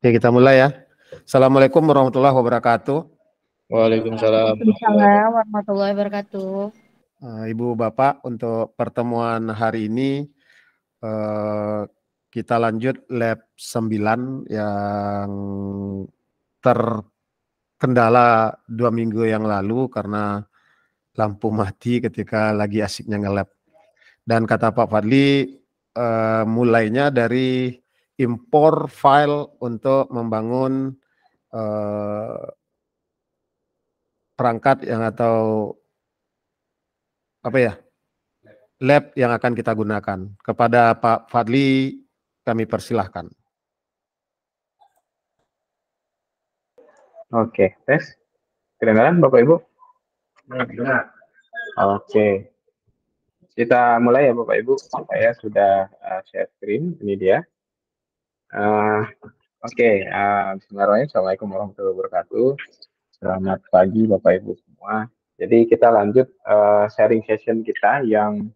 Oke, kita mulai ya. Assalamualaikum warahmatullahi wabarakatuh. Waalaikumsalam Waalaikumsalam warahmatullahi wabarakatuh. Ibu Bapak, untuk pertemuan hari ini kita lanjut lab 9 yang terkendala 2 minggu yang lalu karena lampu mati ketika lagi asiknya nge-lab. Dan kata Pak Fadli, mulainya dari impor file untuk membangun perangkat yang atau lab yang akan kita gunakan. Kepada Pak Fadli kami persilahkan. Oke, tes. Kedengaran Bapak Ibu? Oke. Kita mulai ya Bapak Ibu. Saya sudah share screen, ini dia. Oke, bismillahirrahmanirrahim. Assalamualaikum warahmatullahi wabarakatuh. Selamat pagi Bapak Ibu semua. Jadi kita lanjut sharing session kita yang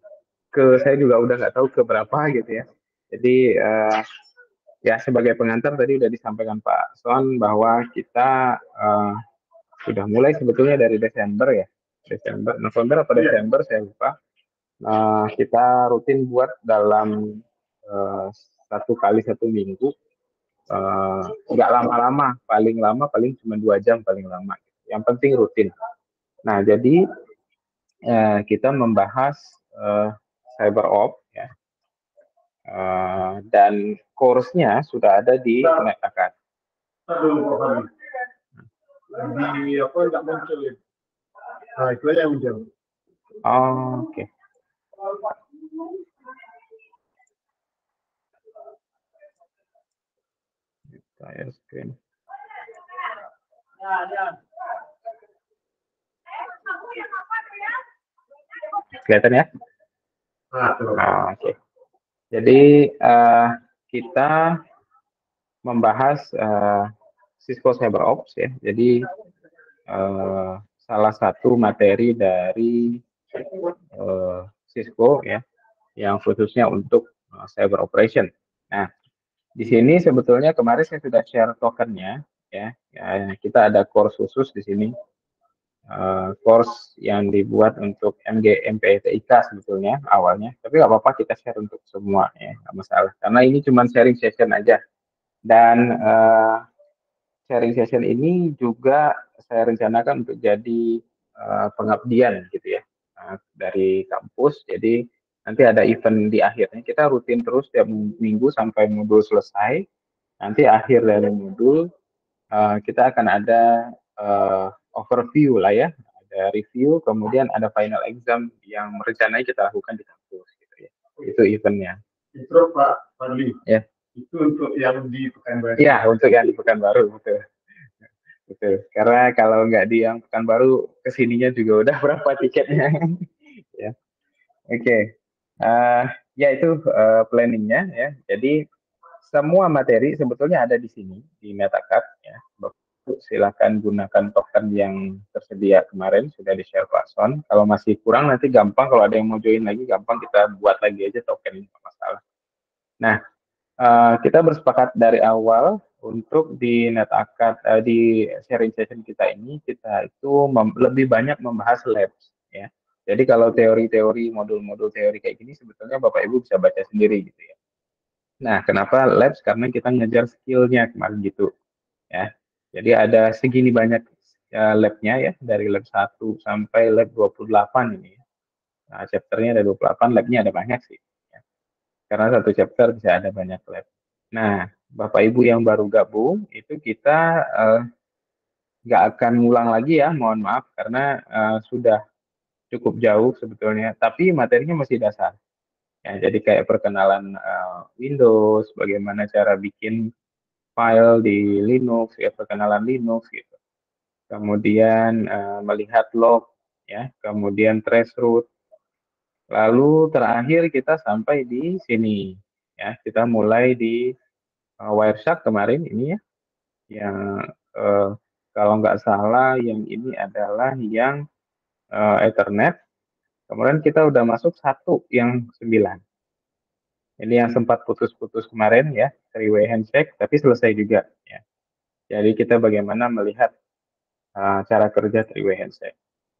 saya juga udah nggak tahu ke berapa gitu ya. Jadi ya sebagai pengantar tadi udah disampaikan Pak Son bahwa kita sudah mulai sebetulnya dari Desember ya, November atau Desember saya lupa. Kita rutin buat dalam 1 kali 1 minggu, nggak lama-lama, paling lama paling cuma 2 jam paling lama. Yang penting rutin. Nah jadi kita membahas CyberOps ya. Dan course-nya sudah ada di NetAkad. Di apa nggak muncul ya? Nah itu aja yang muncul. Oke. Saya screen. Kelihatan ya? Oke. Jadi kita membahas Cisco CyberOps ya. Jadi salah satu materi dari Cisco ya, yang khususnya untuk cyber operation. Nah, di sini sebetulnya kemarin saya sudah share tokennya ya. Kita ada course khusus di sini. Course yang dibuat untuk MPTIK sebetulnya awalnya, tapi nggak apa-apa kita share untuk semua ya, nggak masalah. Karena ini cuma sharing session aja. Dan sharing session ini juga saya rencanakan untuk jadi pengabdian gitu ya, dari kampus. Jadi nanti ada event di akhirnya, kita rutin terus tiap minggu sampai modul selesai. Nanti akhir dari modul kita akan ada overview lah ya, ada review, kemudian ada final exam yang rencananya kita lakukan di kampus gitu ya. Itu eventnya. Itu Pak Fadli. Ya. Itu untuk yang di Pekanbaru. Ya, untuk yang di Pekanbaru betul. Betul. Karena kalau nggak di yang Pekanbaru, kesininya juga udah berapa tiketnya. Ya. Oke. Ya itu planningnya ya. Jadi semua materi sebetulnya ada di sini di NetAkad ya. Silakan gunakan token yang tersedia kemarin sudah di share Pak Son. Kalau masih kurang nanti gampang, kalau ada yang mau join lagi gampang kita buat lagi aja token, ini masalah. Nah, kita bersepakat dari awal untuk di NetAkad di sharing session kita ini kita itu lebih banyak membahas labs ya. Jadi kalau teori-teori, modul-modul teori kayak gini sebetulnya Bapak Ibu bisa baca sendiri gitu ya. Nah, kenapa labs? Karena kita ngejar skillnya kemarin gitu ya. Jadi ada segini banyak lab-nya ya, dari lab 1 sampai lab 28 ini. Nah, chapter-nya ada 28, lab-nya ada banyak sih. Ya. Karena satu chapter bisa ada banyak lab. Nah, Bapak Ibu yang baru gabung, itu kita nggak akan ngulang lagi ya, mohon maaf, karena sudah cukup jauh sebetulnya, tapi materinya masih dasar. Ya, jadi kayak perkenalan Windows, bagaimana cara bikin file di Linux, ya perkenalan Linux gitu. Kemudian melihat log, ya, kemudian traceroute. Lalu terakhir kita sampai di sini, ya, kita mulai di Wireshark kemarin ini ya, yang kalau nggak salah yang ini adalah yang Ethernet. Kemudian kita udah masuk 1 yang 9. Ini yang sempat putus-putus kemarin ya, three-way handshake, tapi selesai juga ya. Jadi kita bagaimana melihat cara kerja three-way handshake.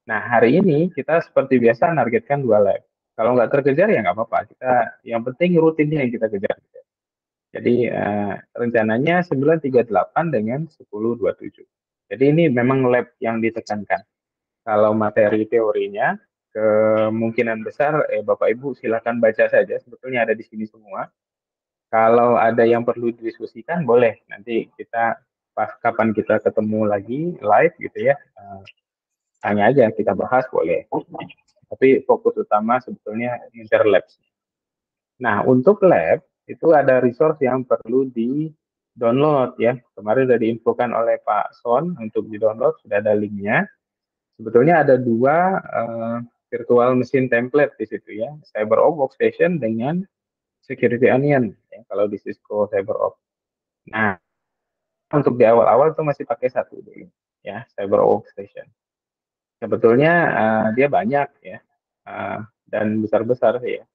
Nah, hari ini kita seperti biasa nargetkan 2 lab. Kalau nggak terkejar ya nggak apa-apa. Yang penting rutinnya yang kita kejar. Jadi rencananya 9.38 dengan 10.27. Jadi ini memang lab yang ditekankan. Kalau materi teorinya, kemungkinan besar Bapak Ibu silakan baca saja. Sebetulnya ada di sini semua. Kalau ada yang perlu didiskusikan, boleh. Nanti kita pas kapan kita ketemu lagi live gitu ya, tanya aja, kita bahas boleh. Tapi fokus utama sebetulnya interlab. Nah, untuk lab itu ada resource yang perlu di-download ya. Kemarin sudah diinfokan oleh Pak Son untuk di-download, sudah ada linknya. Sebetulnya ada 2 virtual machine template di situ ya, CyberOps Workstation dengan Security Onion ya, kalau di Cisco CyberOps. Nah, untuk di awal-awal itu masih pakai satu dulu ya, CyberOps Workstation. Sebetulnya dia banyak ya, dan besar-besar sih ya.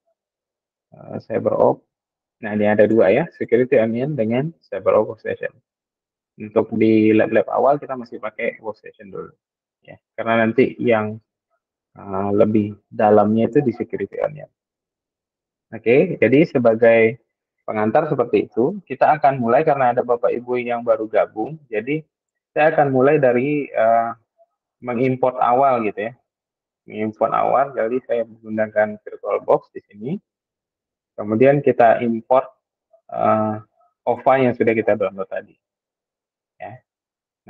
CyberOps. Nah, ini ada 2 ya, Security Onion dengan CyberOps Workstation. Untuk di lab-lab awal kita masih pakai Workstation dulu ya, karena nanti yang lebih dalamnya itu di Security Onion. Oke, jadi sebagai pengantar seperti itu, kita akan mulai karena ada Bapak Ibu yang baru gabung. Jadi saya akan mulai dari mengimport awal gitu ya. Mengimport awal, jadi saya menggunakan VirtualBox di sini. Kemudian kita import OVA yang sudah kita download tadi. Ya.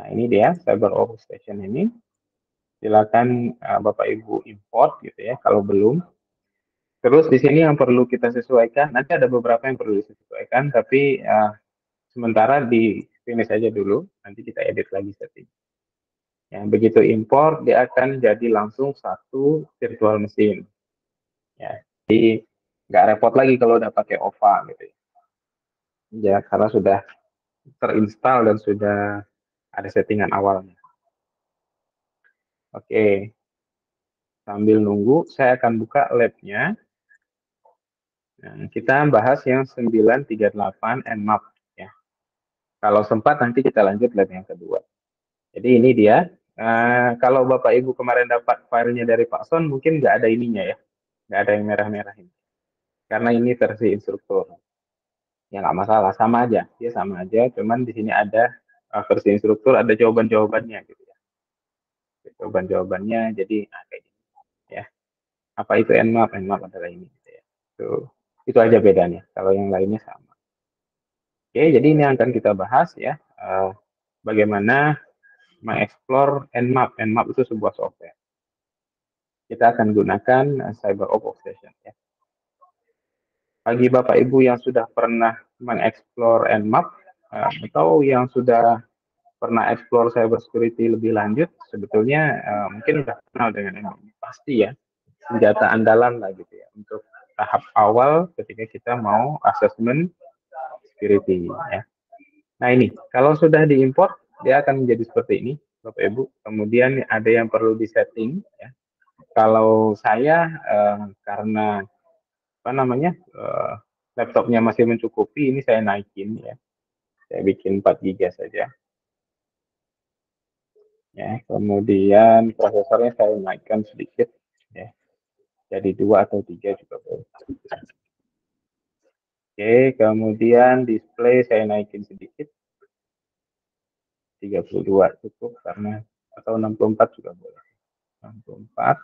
Nah ini dia CyberOps Workstation ini. Silakan Bapak Ibu import gitu ya kalau belum. Terus di sini yang perlu kita sesuaikan, nanti ada beberapa yang perlu disesuaikan, tapi sementara di finish aja dulu, nanti kita edit lagi setting. Ya, begitu import, dia akan jadi langsung satu virtual machine. Ya, jadi nggak repot lagi kalau udah pakai OVA gitu ya. Ya, karena sudah terinstall dan sudah ada settingan awalnya. Oke, sambil nunggu, saya akan buka labnya. Nah, kita bahas yang 938 Nmap ya. Kalau sempat nanti kita lanjut lab yang kedua. Jadi ini dia. Kalau Bapak Ibu kemarin dapat filenya dari Pak Son, mungkin nggak ada ininya ya. Nggak ada yang merah-merah ini. Karena ini versi instruktur. Ya nggak masalah, sama aja. Dia sama aja, cuman di sini ada versi instruktur, ada jawaban-jawabannya gitu ya. Jawaban-jawabannya, jadi kayak gini ya. Apa itu Nmap? Nmap adalah ini. Gitu ya. Itu aja bedanya. Kalau yang lainnya sama. Oke, jadi ini akan kita bahas ya. Bagaimana mengeksplor Nmap. Nmap itu sebuah software. Kita akan gunakan CyberOps Workstation ya. Bagi Bapak Ibu yang sudah pernah mengeksplor Nmap atau yang sudah pernah explore cybersecurity lebih lanjut, sebetulnya mungkin sudah kenal dengan Nmap. Pasti ya, senjata andalan lah gitu ya untuk tahap awal ketika kita mau assessment security ya. Nah ini, kalau sudah diimport, dia akan menjadi seperti ini, Bapak Ibu. Kemudian ada yang perlu disetting ya. Kalau saya karena apa namanya laptopnya masih mencukupi, ini saya naikin ya, saya bikin 4 GB saja ya. Kemudian prosesornya saya naikkan sedikit ya, jadi 2 atau 3 juga boleh. Oke, kemudian display saya naikin sedikit, 32 cukup karena, atau 64 juga boleh, 64.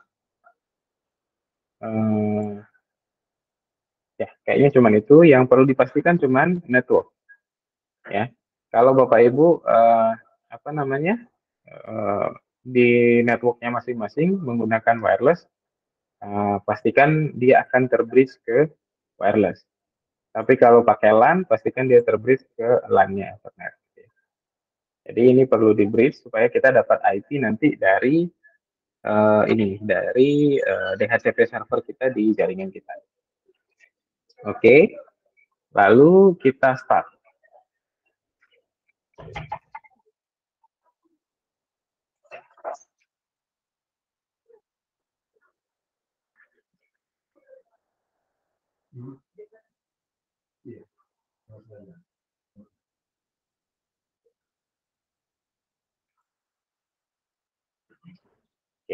Ya, kayaknya cuman itu. Yang perlu dipastikan cuman network. Ya, kalau Bapak Ibu apa namanya di networknya masing-masing menggunakan wireless, pastikan dia akan terbridge ke wireless. Tapi kalau pakai LAN, pastikan dia terbridge ke LAN-nya, Ethernet. Jadi ini perlu di bridge supaya kita dapat IP nanti dari dari DHCP server kita di jaringan kita. Oke, lalu kita start.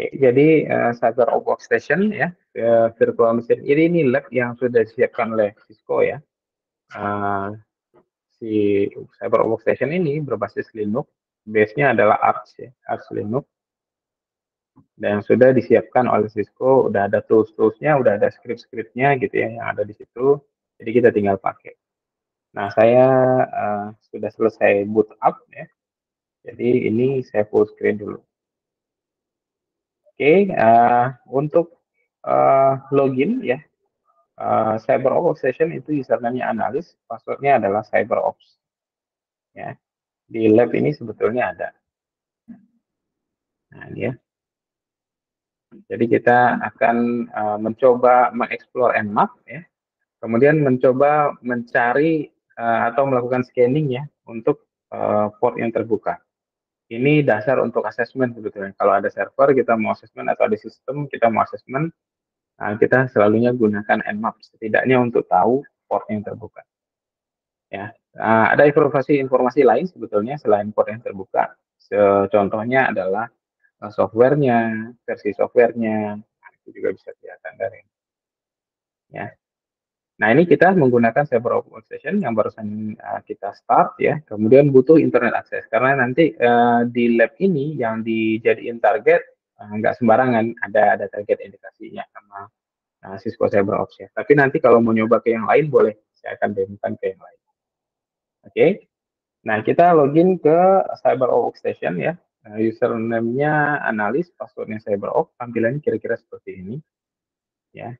Oke, jadi Cyber Workstation ya, virtual machine ini lab yang sudah disiapkan oleh Cisco ya. Si Cyber Workstation ini berbasis Linux, base-nya adalah Arch ya, Arch Linux, dan yang sudah disiapkan oleh Cisco, udah ada tools-toolsnya, udah ada script-scriptnya gitu ya yang ada di situ, jadi kita tinggal pakai. Nah, saya sudah selesai boot up ya, jadi ini saya full screen dulu. Oke, untuk login ya, Cyber Workstation itu username-nya analis, passwordnya adalah CyberOps. Ya, di lab ini sebetulnya ada. Nah, ya. Jadi kita akan mencoba mengeksplor Nmap ya, kemudian mencoba mencari atau melakukan scanning ya untuk port yang terbuka. Ini dasar untuk asesmen sebetulnya. Kalau ada server kita mau asesmen atau ada sistem kita mau asesmen, kita selalunya gunakan Nmap setidaknya untuk tahu port yang terbuka. Ya, ada informasi lain sebetulnya selain port yang terbuka. Contohnya adalah softwarenya, versi softwarenya, itu juga bisa kelihatan dari ya. Nah, ini kita menggunakan Cyber Workstation yang barusan kita start ya. Kemudian butuh internet akses karena nanti di lab ini yang dijadiin target nggak sembarangan, ada target indikasinya sama Cisco CyberOps ya. Tapi nanti kalau mau nyoba ke yang lain boleh, saya akan demokan ke yang lain. Oke. Nah, kita login ke Cyber Workstation ya. Username-nya analis, passwordnya CyberOps, tampilannya kira-kira seperti ini ya.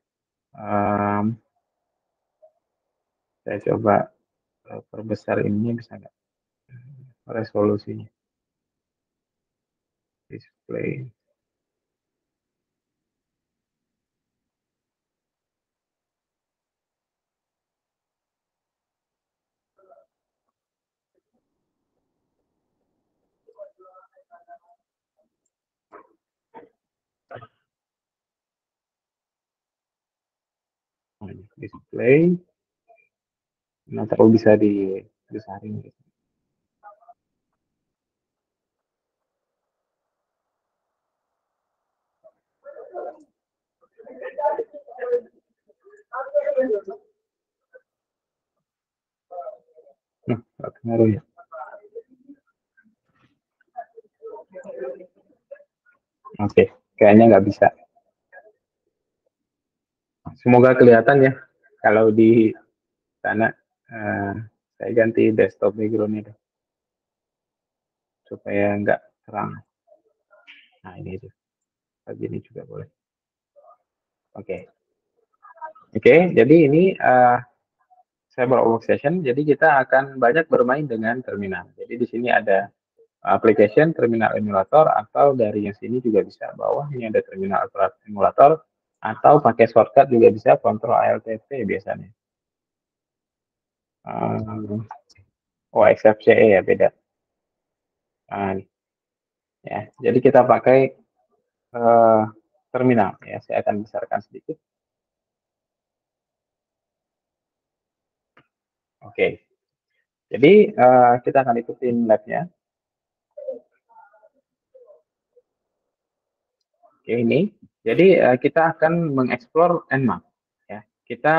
Saya coba perbesar ini bisa nggak resolusinya, display. Display, nah terlalu bisa dibesarin gitu. Pengaruh ya. Oke, kayaknya nggak bisa. Semoga kelihatan ya. Kalau di sana, saya ganti desktop background-nya deh, supaya nggak terang. Nah, ini tuh. Begini juga boleh. Oke. Oke, jadi ini Cyber Workstation. Jadi kita akan banyak bermain dengan terminal. Jadi di sini ada application terminal emulator, atau dari yang sini juga bisa, bawah ini ada terminal emulator, atau pakai shortcut juga bisa, Ctrl Alt T biasanya. Except CE ya, beda. Ya, jadi kita pakai terminal ya. Saya akan besarkan sedikit. Oke. Jadi kita akan ikutin lab-nya. Oke, ini. Jadi kita akan mengeksplor Nmap. Ya, kita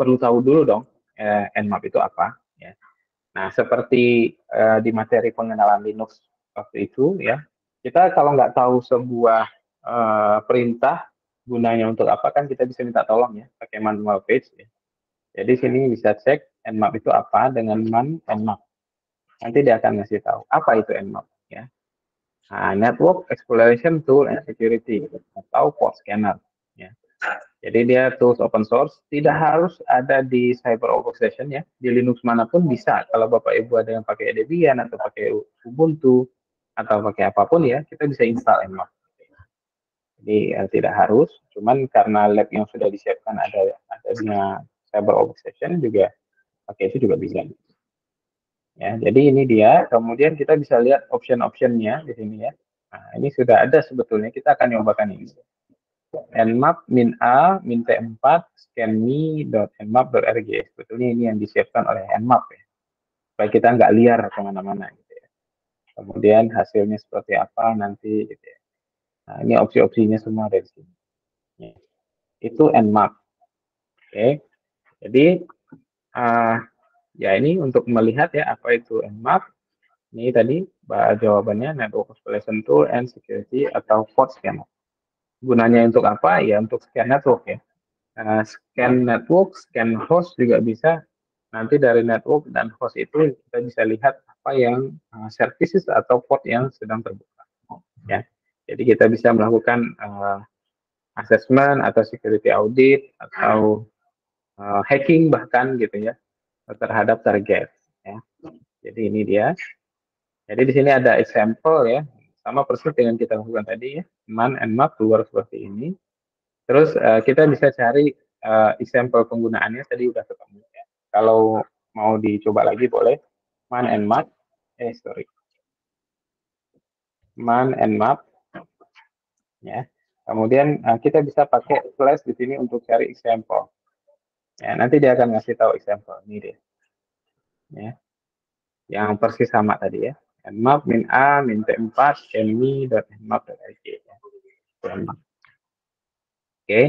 perlu tahu dulu dong Nmap itu apa. Ya. Nah, seperti di materi pengenalan Linux waktu itu, ya, kita kalau nggak tahu sebuah perintah gunanya untuk apa, kan kita bisa minta tolong ya, pakai manual page. Ya. Jadi sini bisa cek Nmap itu apa dengan man Nmap. Nanti dia akan ngasih tahu apa itu Nmap. Ya. Nah, Network Exploration Tool and Security atau port scanner. Ya. Jadi dia tools open source, tidak harus ada di Cyber Workstation ya. Di Linux manapun bisa. Kalau Bapak Ibu ada yang pakai Debian atau pakai Ubuntu atau pakai apapun ya, kita bisa install Nmap. Jadi tidak harus, cuman karena lab yang sudah disiapkan adanya Cyber Workstation juga pakai itu juga bisa. Ya, jadi ini dia. Kemudian kita bisa lihat option-optionnya di sini ya. Nah, ini sudah ada sebetulnya. Kita akan nyobakan ini. Nmap min A min T4 scanme.nmap.rg. Sebetulnya ini yang disiapkan oleh Nmap ya. Supaya kita nggak liar kemana-mana gitu ya. Kemudian hasilnya seperti apa nanti gitu ya. Nah, ini opsi-opsinya semua dari sini. Ya. Itu Nmap. Oke. Jadi ya ini untuk melihat ya apa itu Nmap. Ini tadi jawabannya Network Isolation Tool and Security atau Port Scanner. Gunanya untuk apa? Ya untuk scan network ya. Scan network, scan host juga bisa. Nanti dari network dan host itu kita bisa lihat apa yang services atau port yang sedang terbuka. Ya. Jadi kita bisa melakukan assessment atau security audit atau hacking bahkan gitu ya terhadap target. Ya. Jadi ini dia. Jadi di sini ada example ya, sama persis dengan kita lakukan tadi ya, man and map keluar seperti ini. Terus kita bisa cari example penggunaannya tadi udah ketemu ya. Kalau mau dicoba lagi boleh man and map, man and map ya. Kemudian kita bisa pakai flash di sini untuk cari example. Ya, nanti dia akan ngasih tahu example ini dia. Ya. Yang persis sama tadi ya. Nmap min A min T4 mi.nmap.ig ya. Oke.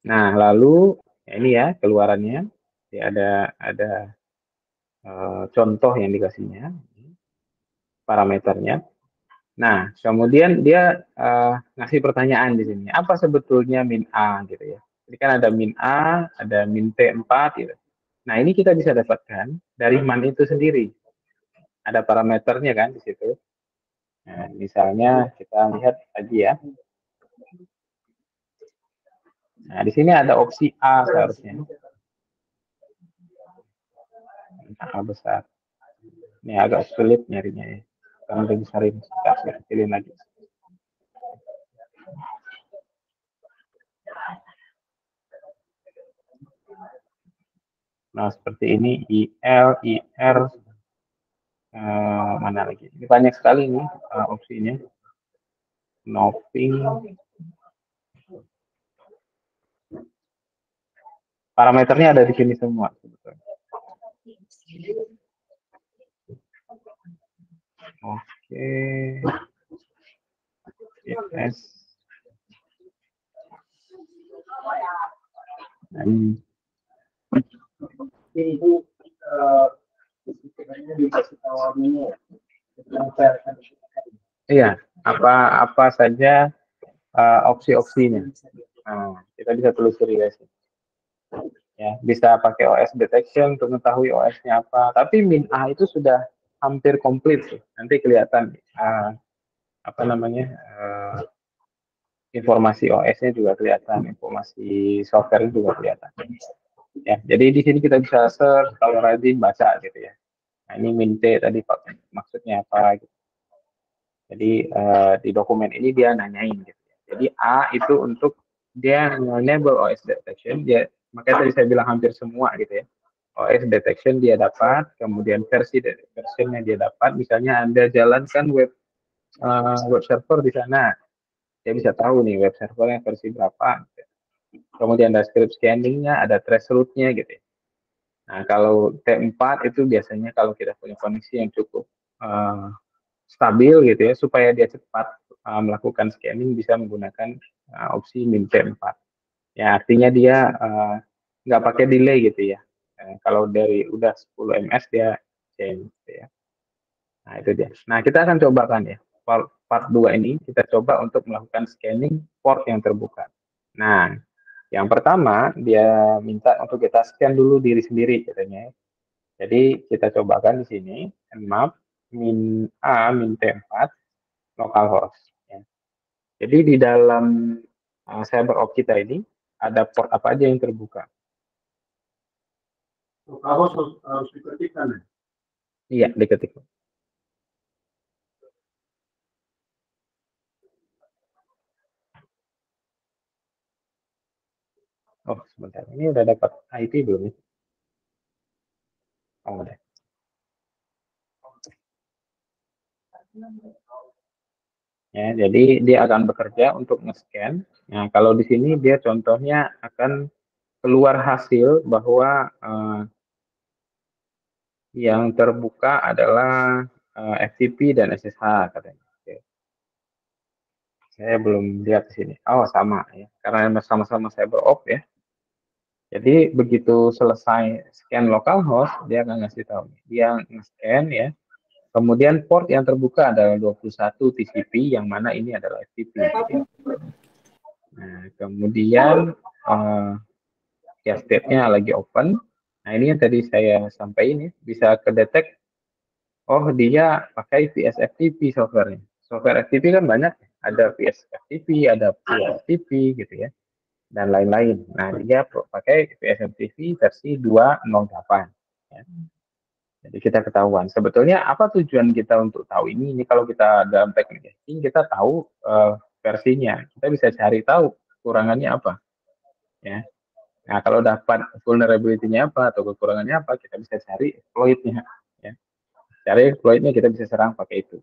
Nah, lalu ya ini ya keluarannya. Ya, ada contoh yang dikasihnya, parameternya. Nah, kemudian dia ngasih pertanyaan di sini. Apa sebetulnya min A gitu ya. Jadi kan ada min A, ada min T4 gitu. Nah, ini kita bisa dapatkan dari man itu sendiri. Ada parameternya kan di situ. Nah, misalnya kita lihat lagi ya. Nah, di sini ada opsi A seharusnya. A besar. Ini agak sulit nyarinya ya. Karena dibesarin. Kita kecilin lagi. Nah, seperti ini IL, IR, mana lagi? Ini banyak sekali nih opsinya. Nothing. Parameternya ada di sini semua sebetulnya. Oke. Yes. Iya, apa saja opsi-opsinya. Nah, kita bisa telusuri guys. Ya, bisa pakai OS detection untuk mengetahui OS-nya apa. Tapi min A itu sudah hampir komplit sih. Nanti kelihatan apa namanya informasi OS-nya juga kelihatan, informasi software juga kelihatan. Ya, jadi di sini kita bisa search kalau rajin baca gitu ya. Nah, ini min T tadi maksudnya apa gitu. Jadi di dokumen ini dia nanyain gitu. Jadi A itu untuk dia enable OS detection, dia makanya tadi saya bilang hampir semua gitu ya. OS detection dia dapat, kemudian versionnya dia dapat. Misalnya Anda jalankan web server di sana, dia bisa tahu nih web servernya versi berapa. Gitu. Kemudian ada script scanningnya, ada trace route-nya gitu ya. Nah, kalau T4 itu biasanya kalau kita punya koneksi yang cukup stabil gitu ya, supaya dia cepat melakukan scanning bisa menggunakan opsi min T4. Ya, artinya dia nggak pakai delay gitu ya. Kalau dari udah 10 ms dia change gitu ya. Nah, itu dia. Nah, kita akan cobakan ya. Part 2 ini kita coba untuk melakukan scanning port yang terbuka. Nah, yang pertama dia minta untuk kita scan dulu diri sendiri katanya. Jadi kita cobakan di sini nmap min A min T4 localhost. Ya. Jadi di dalam CyberOp kita ini ada port apa aja yang terbuka? Harus diketikkan ya? Iya, diketik. Oh, sebentar. Ini udah dapat IP belum ya? Oh, udah. Ya, jadi dia akan bekerja untuk nge-scan. Nah, kalau di sini dia contohnya akan keluar hasil bahwa yang terbuka adalah FTP dan SSH katanya. Oke. Saya belum lihat di sini. Oh, sama ya. Karena sama-sama CyberOp ya. Jadi begitu selesai scan localhost, dia akan ngasih tahu. Dia nge-scan ya. Kemudian port yang terbuka adalah 21 TCP, yang mana ini adalah FTP. Gitu. Nah, kemudian ya state-nya lagi open. Nah, ini yang tadi saya sampaikan ya, bisa kedetek, oh dia pakai VSFTP software-nya. Software FTP kan banyak, ada VSFTP, ada PSFTP gitu ya, dan lain-lain. Nah, dia pakai VSFTP versi 2.08. Ya. Jadi kita ketahuan. Sebetulnya apa tujuan kita untuk tahu ini? Ini kalau kita dalam teknik hacking, kita tahu versinya. Kita bisa cari tahu kekurangannya apa. Ya. Nah, kalau dapat vulnerability-nya apa atau kekurangannya apa, kita bisa cari exploit-nya. Ya. Cari exploit-nya, kita bisa serang pakai itu.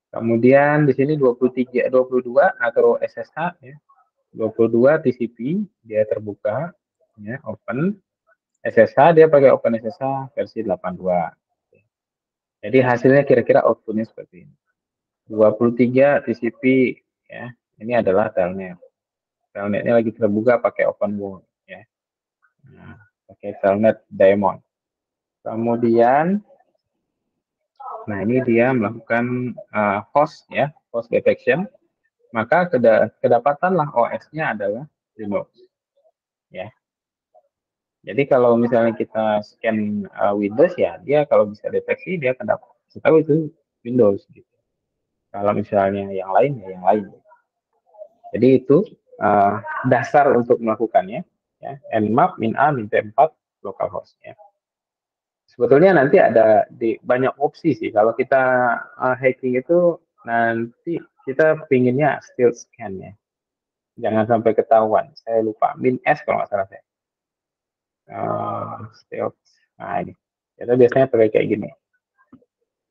Kemudian di sini 22 atau SSH ya. 22 TCP dia terbuka ya, open. SSH dia pakai Open SSH versi 82. Jadi hasilnya kira-kira outputnya seperti ini. 23 TCP ya. Ini adalah telnet. Telnetnya lagi terbuka pakai OpenWRT ya. Nah, pakai telnet Diamond. Kemudian nah ini dia melakukan host ya, host detection. Maka kedapatanlah OS-nya adalah Linux. Ya. Jadi kalau misalnya kita scan Windows ya, dia kalau bisa deteksi dia akan dapat tahu itu Windows gitu. Kalau misalnya yang lain ya yang lain. Jadi itu dasar untuk melakukannya ya. Nmap min-a min-t4 localhost ya. Sebetulnya nanti ada di banyak opsi sih kalau kita hacking itu nanti kita pinginnya stealth scan ya. Jangan sampai ketahuan. Saya lupa min-s kalau nggak salah saya. Stealth. Nah ini kita biasanya pakai kayak gini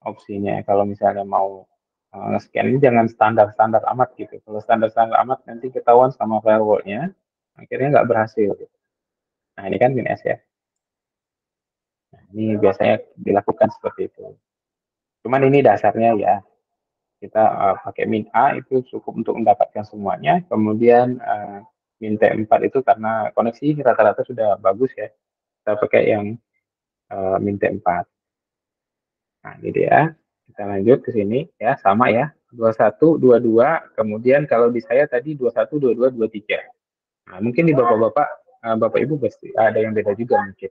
opsinya. Kalau misalnya mau scan ini jangan standar amat gitu. Kalau standar amat nanti ketahuan sama firewallnya, akhirnya nggak berhasil. Gitu. Nah ini kan min-s ya. Nah, ini biasanya dilakukan seperti itu. Cuman ini dasarnya ya. Kita pakai min-a itu cukup untuk mendapatkan semuanya. Kemudian min-t4 itu karena koneksi rata-rata sudah bagus ya. Kita pakai yang min-t4. Nah, ini dia. Kita lanjut ke sini ya, sama ya. 21, 22, kemudian kalau di saya tadi 21, 22, 23. Nah, mungkin di Bapak-bapak, Bapak Ibu pasti ada yang beda juga mungkin.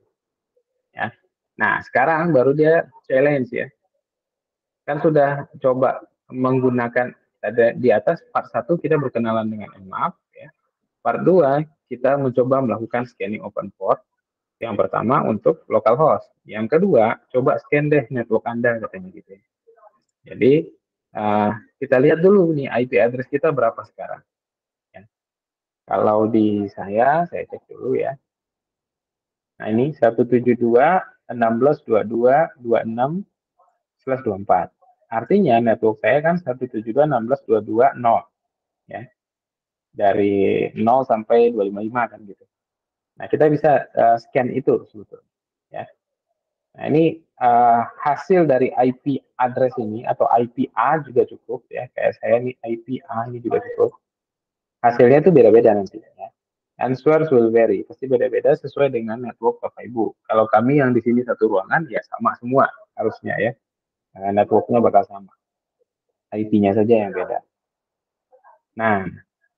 Ya. Nah, sekarang baru dia challenge ya. Kan sudah coba menggunakan ada di atas part 1 kita berkenalan dengan Nmap ya. Part 2 kita mencoba melakukan scanning open port. Yang pertama untuk localhost. Yang kedua, coba scan deh network Anda katanya gitu. Jadi kita lihat dulu nih IP address kita berapa sekarang. Ya. Kalau di saya cek dulu ya. Nah ini 172.16.22.26/24. Artinya network saya kan 172.16.22.0 ya. Dari 0 sampai 255 kan gitu. Nah kita bisa scan itu sebetulnya ya. Nah ini hasil dari IP address ini atau IPA juga cukup ya. Kayak saya nih IPA ini juga cukup. Hasilnya itu beda-beda nanti ya. Answers will vary, pasti beda-beda sesuai dengan network Bapak Ibu. Kalau kami yang di sini satu ruangan ya sama semua harusnya ya. Networknya bakal sama. IP-nya saja yang beda. Nah,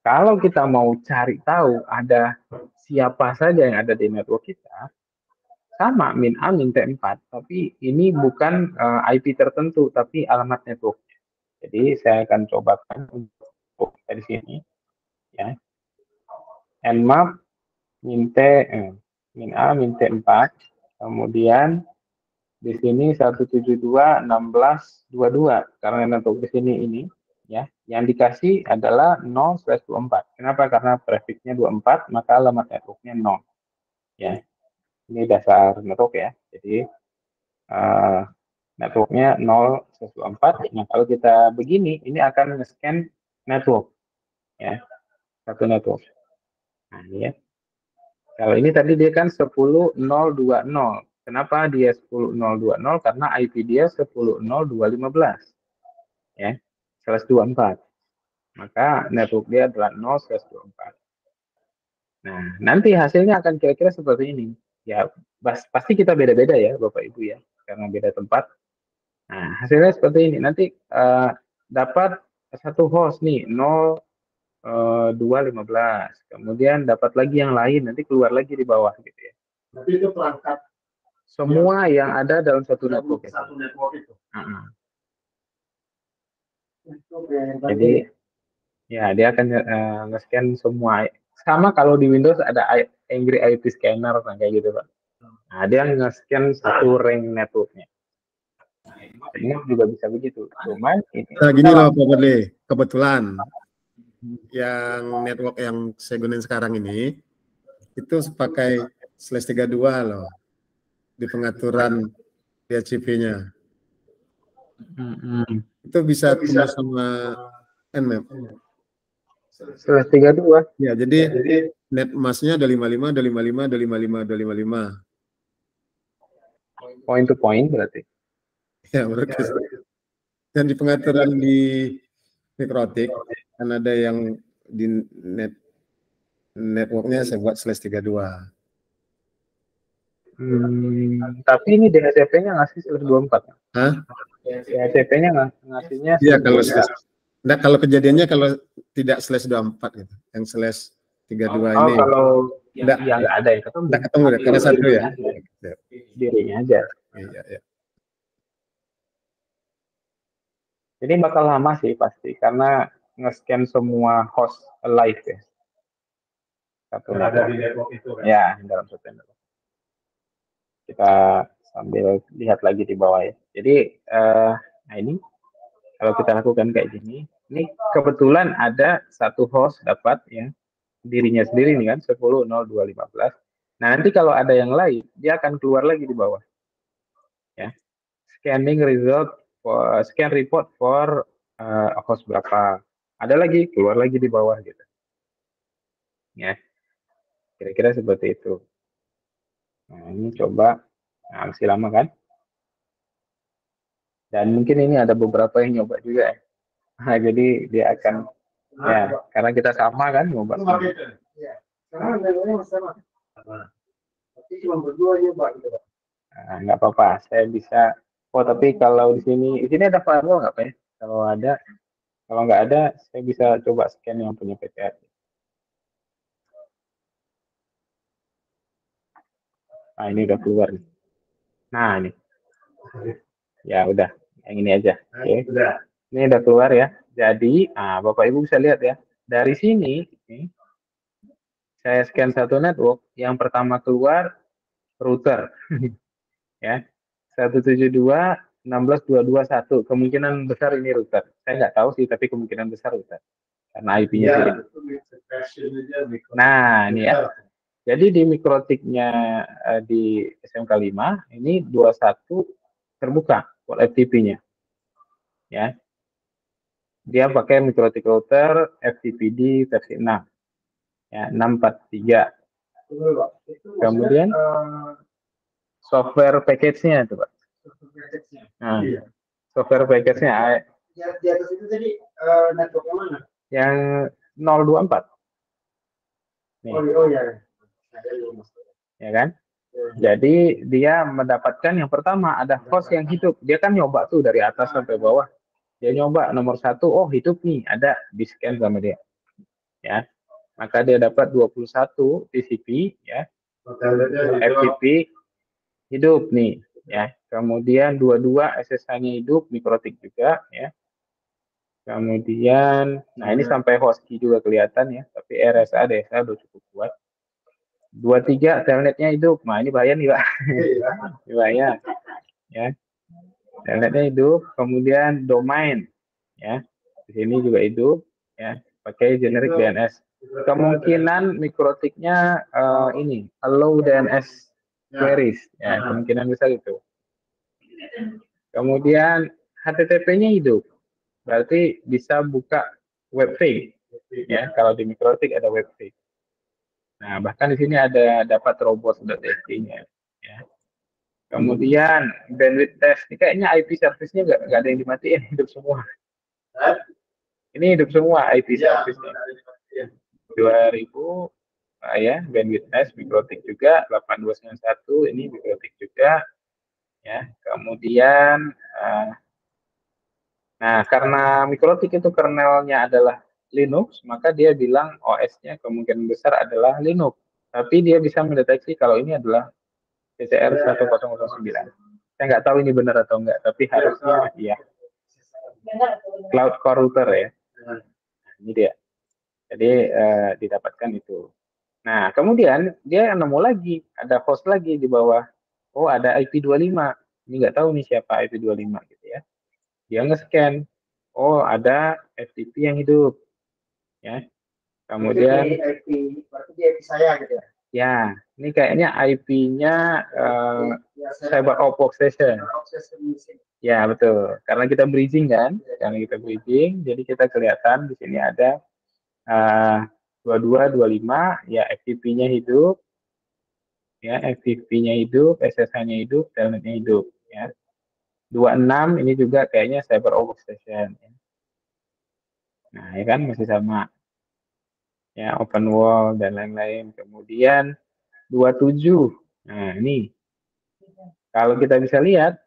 kalau kita mau cari tahu ada siapa saja yang ada di network kita, sama min-a min-t4, tapi ini bukan IP tertentu, tapi alamat network. Jadi saya akan cobakan untuk dari sini, ya. Nmap min-a min-t4, kemudian di sini 172.16.22 karena network di sini ini, ya. Yang dikasih adalah 0/24. Kenapa? Karena prefixnya 24, maka alamat networknya 0, ya. Ini dasar network ya. Jadi networknya 0/24. Nah kalau kita begini, ini akan nge-scan network, ya, satu network. Nah ini ya. Kalau ini tadi dia kan 10.020. Kenapa dia 10.020? Karena IP dia 10.0.215, ya, /24. maka network dia adalah 0/24. Nah, nanti hasilnya akan kira-kira seperti ini. Ya, pasti kita beda-beda ya, Bapak Ibu ya, karena beda tempat. Nah, hasilnya seperti ini. Nanti dapat satu host nih, 0,215. Kemudian dapat lagi yang lain, nanti keluar lagi di bawah gitu ya. Tapi itu perangkat Semua yang ada dalam satu network itu. satu network itu. Jadi ya dia akan nge-scan semua. Sama kalau di Windows ada Angry IP Scanner kayak gitu Pak. Nah, dia nge-scan satu ring networknya. Ini juga bisa begitu. Cuman ini Nah, gini loh Pak Fadli, kebetulan yang network yang saya gunain sekarang ini itu pakai /32 loh di pengaturan DHCP-nya. Itu bisa tembus sama Nmap. /32. Ya, jadi net mask-nya ada 55, ada 55, ada 55, ada 55. Point to point berarti. Ya, berarti. Dan di pengaturan di Mikrotik kan ada yang di networknya saya buat /32. Tapi ini DHCP-nya ngasih /24. Hah? DHCP-nya ngasihnya. Iya, kalau kejadiannya kalau tidak /24 gitu, yang /32 ini. Kalau nggak ada yang ketemu. Nggak ketemu ya, karena satu ya. Dirinya aja. Iya. Jadi bakal lama sih pasti karena nge-scan semua host live ya. Satu Ada di network itu kan. Ya, dalam satu network. Kita sambil lihat lagi di bawah ya. Jadi nah ini kalau kita lakukan kayak gini, ini kebetulan ada satu host dapat ya dirinya sendiri nih kan 10.0.215. Nah, nanti kalau ada yang lain, dia akan keluar lagi di bawah. Ya. Scanning result for scan report for host berapa. Ada lagi, keluar lagi di bawah gitu. Ya. Kira-kira seperti itu. Nah, ini coba. Nah, masih lama kan? Dan mungkin ini ada beberapa yang nyoba juga ya. Nah, jadi dia akan ya, karena kita sama kan nyoba. Sekarang networknya sama. Tapi cuma berdua aja Pak gitu Pak. Nah, nggak apa-apa, saya bisa. Oh, tapi kalau di sini ada firewall nggak Pak ya? Kalau nggak ada, saya bisa coba scan yang punya PTR. Nah, ini udah keluar nih. Nah, ini. Ya udah, yang ini aja. Oke. Ini udah keluar ya. Jadi, Bapak Ibu bisa lihat ya. Dari sini, saya scan satu network. Yang pertama keluar router. Ya. 172.16.221. Kemungkinan besar ini router. Saya nggak tahu sih, tapi kemungkinan besar router. Karena IP-nya sendiri. Nah, ini ya. Jadi di mikrotiknya di SMK 5, ini 21 terbuka port FTP-nya. Ya. Dia pakai mikrotik router FTPD versi 6. Ya, 643. Kemudian software package-nya itu, Pak. Nah, software package-nya di atas itu tadi network yang mana? yang 024. Nih. Oh ya. Ya kan? Jadi dia mendapatkan yang pertama ada host yang hidup. Dia kan nyoba tuh dari atas sampai bawah. Dia nyoba nomor 1, oh hidup nih, ada di scan sama dia. Ya. Maka dia dapat 21 TCP ya. FTP hidup nih ya. Kemudian 22 SSH-nya hidup, mikrotik juga ya. Kemudian nah ini sampai host key juga kelihatan ya, tapi RSA DSA udah cukup kuat. 23 telnetnya hidup. Nah, ini bahaya nih, Pak. Ini bahaya. Ya. Telnetnya hidup, kemudian domain ya. Di sini juga hidup ya, pakai generic DNS. Kemungkinan mikrotiknya ini allow DNS queries ya, kemungkinan besar itu. Kemudian HTTP-nya hidup. Berarti bisa buka webpage ya, kalau di mikrotik ada webpage. Nah, bahkan di sini ada dapat robot.txt-nya ya. Kemudian bandwidth test, ini kayaknya IP service-nya nggak ada yang dimatiin, hidup semua. Ini hidup semua IP service-nya. 2000 ya, bandwidth mikrotik juga, 8291 ini mikrotik juga ya. Kemudian nah, karena mikrotik itu kernelnya adalah Linux, maka dia bilang OS-nya kemungkinan besar adalah Linux. Tapi dia bisa mendeteksi kalau ini adalah PCR 1009. Saya nggak tahu ini benar atau enggak, tapi harusnya iya. Cloud Core Router ya. Ini dia. Jadi didapatkan itu. Nah, kemudian dia nemu lagi, ada host lagi di bawah. Oh, ada IP25. Ini nggak tahu nih siapa IP25 gitu ya. Dia nge-scan. Oh, ada FTP yang hidup. Ya. Kemudian berarti dia IP saya gitu ya. ya, ini kayaknya IP-nya Cyber Ops Workstation. Ya, betul. Karena kita bridging kan? Karena kita bridging, jadi kita kelihatan di sini ada 22, 25, ya FTP-nya hidup, ya FTP-nya hidup, SSH-nya hidup, telnetnya hidup, ya. 26 ini juga kayaknya Cyber Workstation. Ya. Nah, ya kan masih sama, ya open wall dan lain-lain. Kemudian 27, nah ini kalau kita bisa lihat,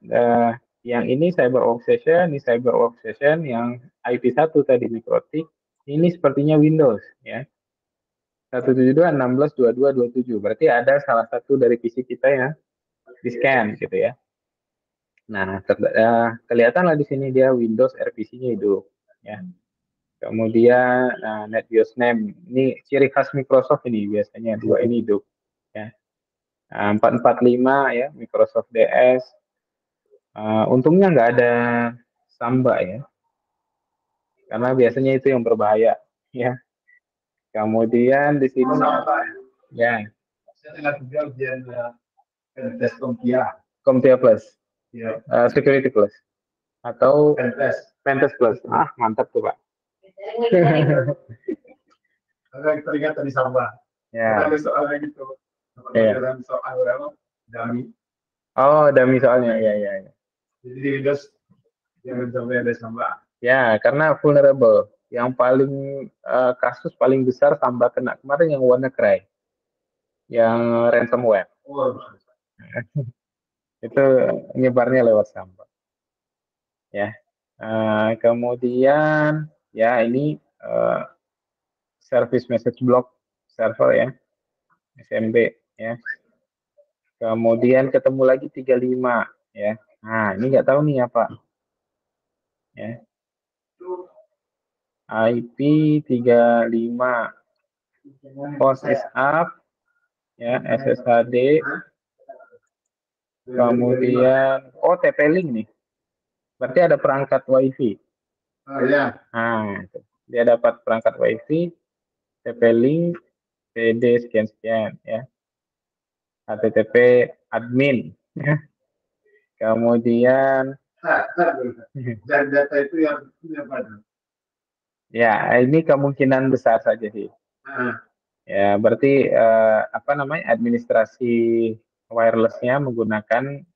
yang ini Cyber Workstation, ini Cyber Workstation, yang IP1 tadi mikrotik, ini sepertinya Windows, ya. 172.16.22.27. Berarti ada salah satu dari PC kita yang di scan gitu ya. Nah, kelihatanlah di sini dia Windows RPC-nya hidup ya. Kemudian NetBIOS name ini ciri khas Microsoft ini biasanya dua ini hidup ya. 445 ya Microsoft DS. Untungnya nggak ada Samba ya. Karena biasanya itu yang berbahaya ya. Kemudian di sini ya. Saya tengah juga ujian tes CompTIA Plus, ya. Security Plus, atau Pentest Plus. Ah, mantap tuh Pak. Agak teringat tadi Samba. Ya. Ada soalnya gitu. Ya. Soal apa? Dummy. Oh, dummy soalnya. Ya. Jadi di Windows jangan sampai ada Samba. Ya, karena vulnerable. Yang paling kasus paling besar Samba kena kemarin yang WannaCry, yang ransomware. Oh. Itu nyebarnya lewat Samba. Ya. Kemudian ya ini service message block server ya, SMB ya. Kemudian ketemu lagi 35 ya. Nah, ini nggak tahu nih apa. Ya. IP 35 host is up ya, SSHD. Kemudian TP-Link nih. Berarti ada perangkat WiFi. Oh ya. Nah, dia dapat perangkat WiFi, TP-Link, PD sekian-sekian ya. HTTP admin ya. Kemudian dan data itu yang apa? Ya, ini kemungkinan besar saja sih. Ya, berarti administrasi wirelessnya menggunakan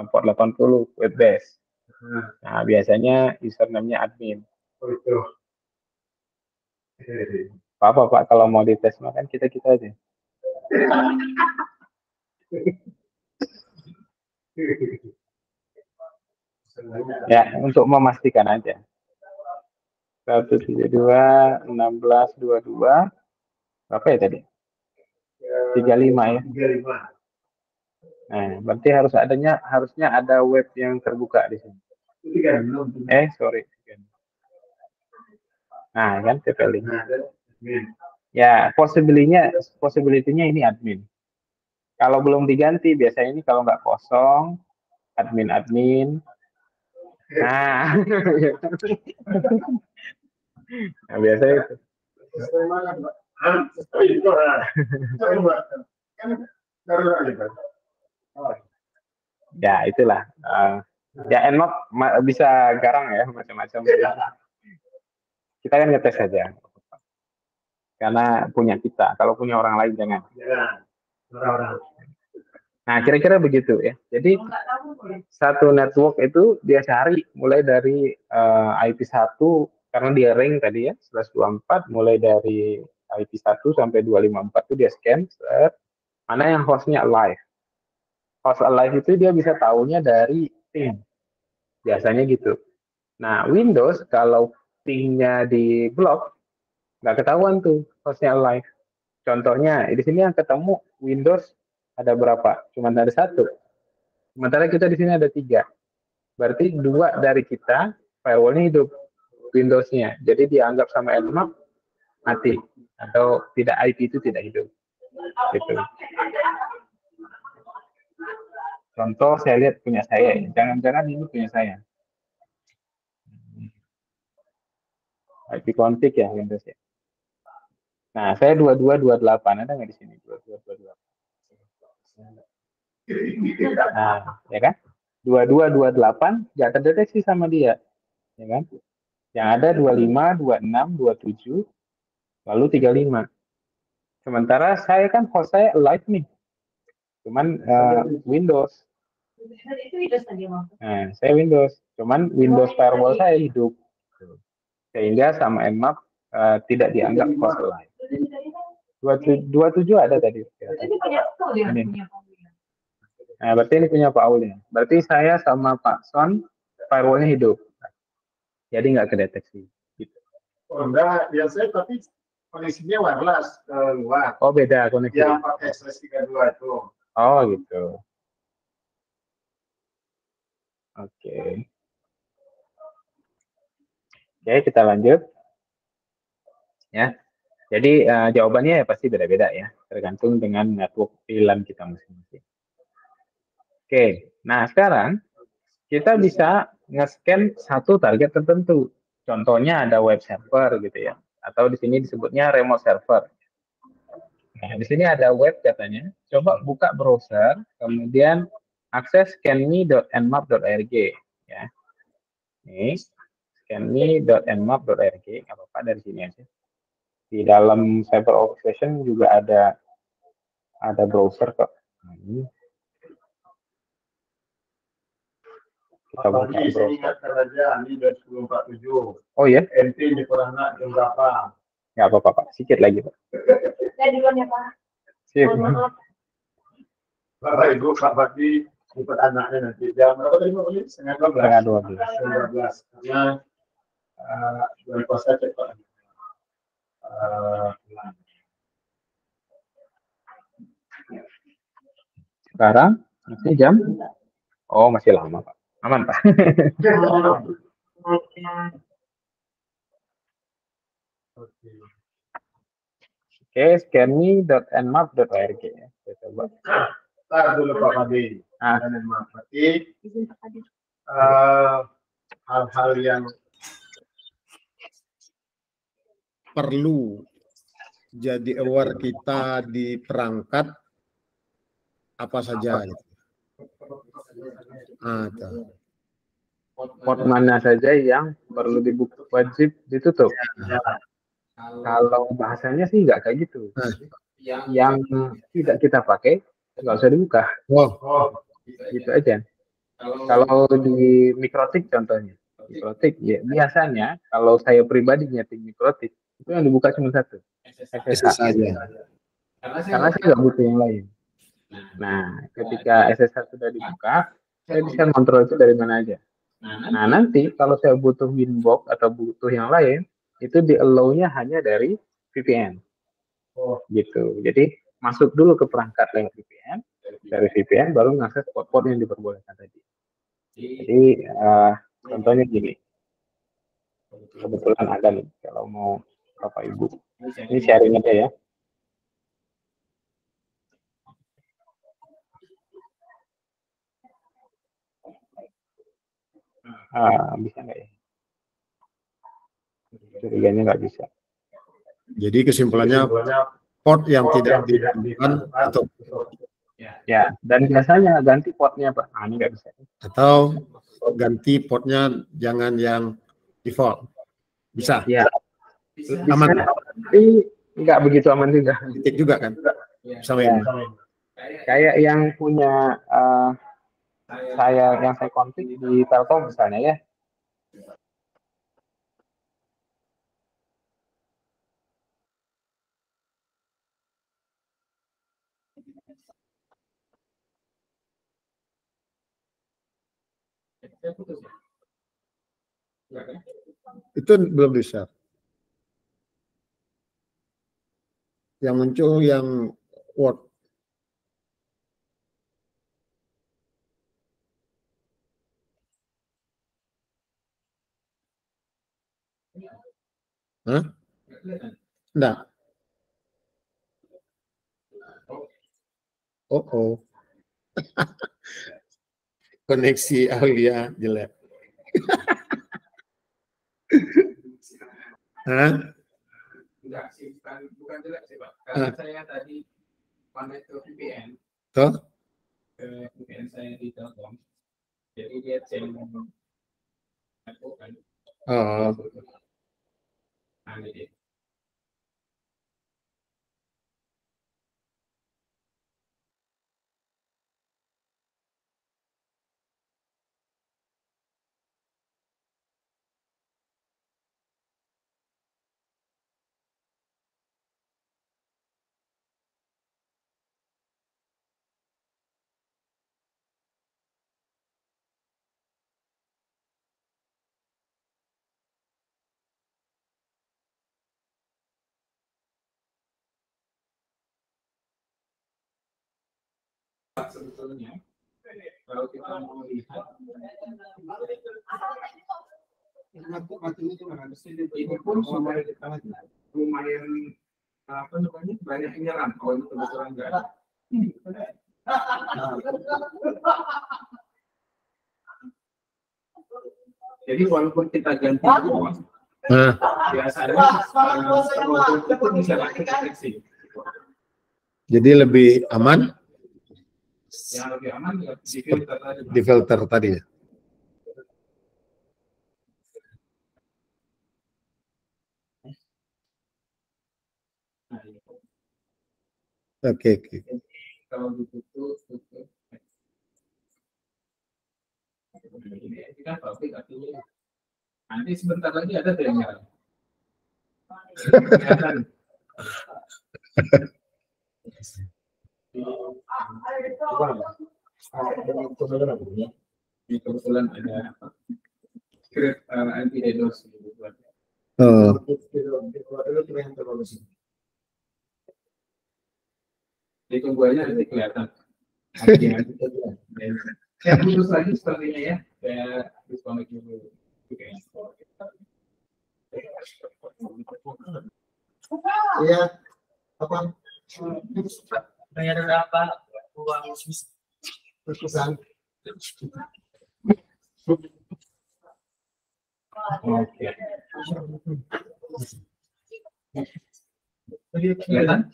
port 80 web base. Nah, biasanya username-nya admin. Oh itu. Apa Pak kalau mau dites makan kita aja. Ya, untuk memastikan aja. 172 1622 berapa ya tadi? 35 ya. 35. Nah, berarti harusnya ada web yang terbuka di sini. Sorry. Nah, kan TP-Link. Ya, possibility-nya ini admin. Kalau belum diganti, biasanya ini kalau nggak kosong, admin. Nah, nah biasanya itu. Ya, itulah. Ya, Nmap bisa garang ya, macam-macam. Kita kan ngetes saja. Karena punya kita. Kalau punya orang lain, jangan. Nah, kira-kira begitu ya. Jadi, satu network itu dia cari mulai dari IP1 karena dia ring tadi ya, /24 mulai dari IP1 sampai 254 itu dia scan, mana yang hostnya alive. Host alive itu dia bisa tahunya dari ping, biasanya gitu. Nah, Windows kalau pingnya di blok, nggak ketahuan tuh hostnya alive. Contohnya, di sini yang ketemu Windows ada berapa? Cuma ada 1. Sementara kita di sini ada 3. Berarti 2 dari kita firewallnya hidup, Windows-nya. Jadi dianggap sama Nmap mati atau tidak, IP itu tidak hidup. Gitu. Contoh saya lihat punya saya, jangan-jangan ini punya saya. IP config ya Windows ya. Nah, saya 2228, ada nggak di sini 2228? Nah, ya kan? 2228 nggak terdeteksi sama dia, ya kan? Yang ada 25, 26, 27, lalu 35. Sementara saya kan host saya live nih, cuman Windows. Nah, saya Windows, cuman Windows firewall saya hidup, sehingga sama Nmap tidak dianggap host live. 27 ada tadi. Ini. Nah, berarti ini punya Pak Aul ya. Berarti saya sama Pak Son firewallnya hidup, jadi nggak kedeteksi. Gitu. Oh enggak, biasanya tapi koneksinya wireless ke luar. Oh beda koneksi. Yang pakai /32 itu. Oh gitu. Oke. Oke, kita lanjut. Ya. Jadi jawabannya ya pasti beda-beda ya, tergantung dengan network pilihan kita masing-masing. Oke, nah sekarang kita bisa nge-scan satu target tertentu. Contohnya ada web server gitu ya, atau di sini disebutnya remote server. Nah, di sini ada web katanya. Coba buka browser, kemudian akses scanme.nmap.org ya. Ini scanme.nmap.org, nggak apa-apa dari sini aja. Di dalam Cyber Orchestration juga ada browser kok. Nah, ini. Kita buka browser. Ingatkan aja, ini 2047. Oh ya? NT di Purana jam berapa? Nggak apa-apa, Pak. Sedikit lagi, Pak. Saya duluan ya, Pak. Sip. Bapak Ibu, Pak Bakti, ikut anaknya nanti. Jam berapa tadi, Pak? Setengah 12. Setengah 12. Karena bulan puasa cepat. Sekarang masih jam? Oh, masih lama, Pak. Aman, Pak. Oke, scanme.nmap.org ya. Saya coba. Ntar dulu Pak Fadli. Berarti hal-hal yang perlu jadi aware kita di perangkat apa saja gitu. Port mana saja yang perlu dibuka, wajib ditutup. Kalau bahasanya sih nggak kayak gitu. Yang tidak kita pakai nggak usah dibuka. Gitu aja. Kalau di Mikrotik contohnya, Mikrotik ya biasanya kalau saya pribadi nyeting Mikrotik itu yang dibuka cuma satu, SSH saja. Karena saya nggak butuh yang lain. Nah, ketika SSH sudah dibuka, saya bisa kontrol itu dari mana aja. Nah, nanti kalau saya butuh Winbox atau butuh yang lain, itu di allow-nya hanya dari VPN. Gitu. Jadi masuk dulu ke perangkat lewat VPN, dari VPN baru mengakses port-port yang diperbolehkan tadi. Jadi contohnya gini, kebetulan ada nih kalau mau Bapak Ibu, ini sharing aja ya. Bisa nggak ya? Curiganya nggak bisa. Jadi kesimpulannya port yang tidak ditentukan atau ya, dan biasanya ganti portnya Pak. Nah, ini nggak bisa. Atau ganti portnya jangan yang default. Bisa. Ya. Aman. Tapi nggak begitu aman juga. Titik juga kan? Sama ya. ini. Kayak yang punya yang saya config di Telkom misalnya ya. Itu belum di-share. Yang muncul yang Word. Hah? Enggak. Oh. Koneksi Aulia jelek. Hah? Enggak sih, bukan jelek sih, Pak. Karena saya tadi connect ke VPN. Toh? Ke VPN saya di Telkom. Jadi dia channel kan. Oh. Nah, ini. Sebetulnya kalau kita mau lihat ini pun lumayan apa namanya banyak penyerang kalau itu kebetulan enggak ada. Jadi walaupun kita ganti biasanya itu bisa pakai deteksi. Jadi lebih aman? Yang lebih aman di filter tadi ya. Oke. Kalau ditutup, ini kan pabrik artinya nanti sebentar lagi ada yang nyala. Kebetulan ada script anti DDoS. Ditunggu aja nanti kelihatan. Yang putus lagi sepertinya ya, saya disconnect dulu. Iya, apa? Bayar berapa? Uang Pesan. Oke. Kelihatan?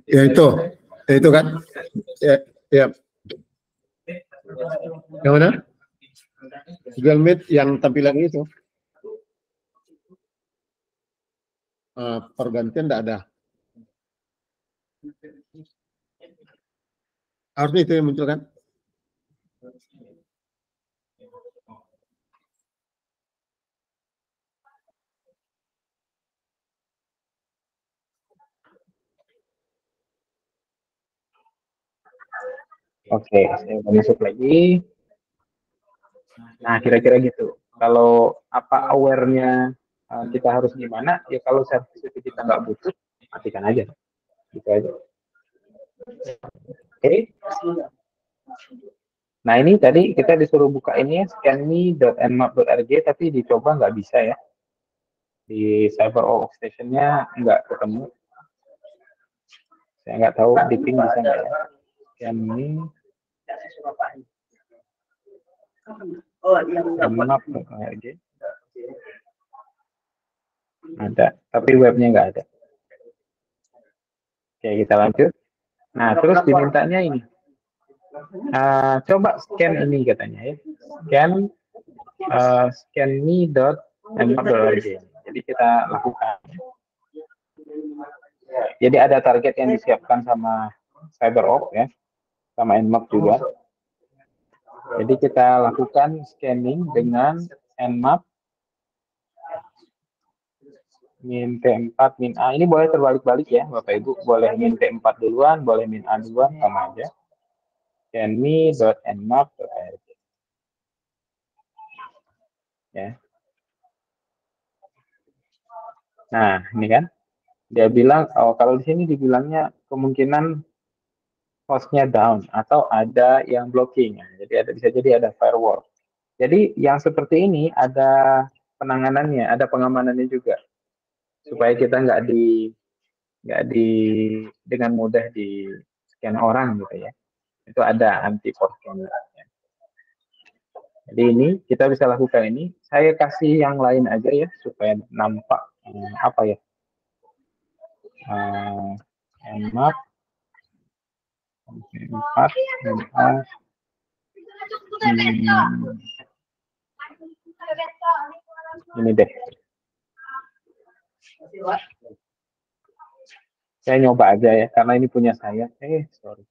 Ya itu kan? Ya. Yang mana? Google Meet yang tampilan itu. Pergantian tidak ada. Harusnya itu yang muncul kan? Oke, saya udah masuk lagi. Nah, kira-kira gitu. Kalau apa aware-nya kita harus gimana? Ya kalau service itu kita nggak butuh, matikan aja. Gitu aja. Oke. Nah, ini tadi kita disuruh buka ini ya, scanme.nmap.rg, tapi dicoba nggak bisa ya. Di CyberArk Workstation-nya nggak ketemu. Saya nggak tahu di ping bisa nggak ya. Scanme. nmap.org. Ada, tapi webnya nggak ada. Oke, kita lanjut. Nah, terus dimintanya ini. Coba scan ini katanya ya. Scanme.nmap.org. Jadi kita lakukan. Jadi ada target yang disiapkan sama CyberArk ya, sama Nmap juga. Jadi kita lakukan scanning dengan Nmap min T4 min A. Ini boleh terbalik-balik ya Bapak Ibu, boleh min T4 duluan, boleh min A duluan, sama aja. Scanme.nmap.org. Ya. Nah, ini kan dia bilang, oh kalau di sini dibilangnya kemungkinan hostnya down atau ada yang blocking. Jadi bisa jadi ada firewall. Jadi yang seperti ini ada penanganannya, ada pengamanannya juga supaya kita nggak di dengan mudah di scan orang gitu ya. Itu ada anti port scanner. Jadi ini kita bisa lakukan ini. Saya kasih yang lain aja ya supaya nampak apa ya? Nmap 4 ini deh. Saya nyoba aja ya karena ini punya saya. Sorry.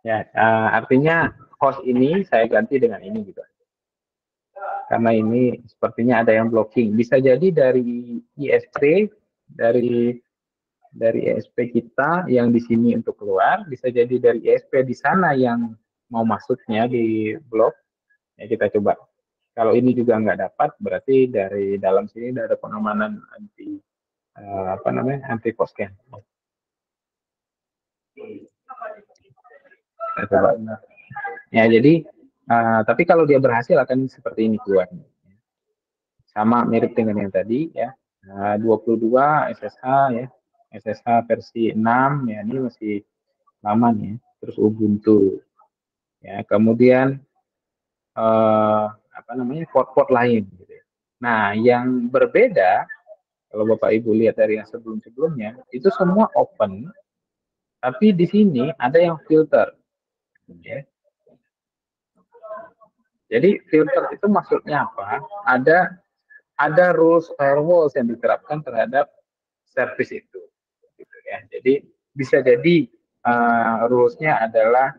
Ya, artinya host ini saya ganti dengan ini gitu. Karena ini sepertinya ada yang blocking. Bisa jadi dari ISP, dari ISP kita yang di sini untuk keluar, bisa jadi dari ISP di sana yang mau masuknya di blok. Ya kita coba. Kalau ini juga nggak dapat, berarti dari dalam sini ada pengamanan anti anti poscan. Kita coba. Ya jadi tapi kalau dia berhasil akan seperti ini keluar. Sama mirip dengan yang tadi ya. 22 SSH ya. SSH versi 6 ya, ini masih lama nih. Terus Ubuntu. Ya, kemudian port-port lain gitu. Nah, yang berbeda kalau Bapak Ibu lihat dari yang sebelum-sebelumnya, itu semua open, tapi di sini ada yang filter. Ya. Jadi filter itu maksudnya apa? Ada rules firewalls yang diterapkan terhadap service itu. Gitu ya. Jadi bisa jadi rules-nya adalah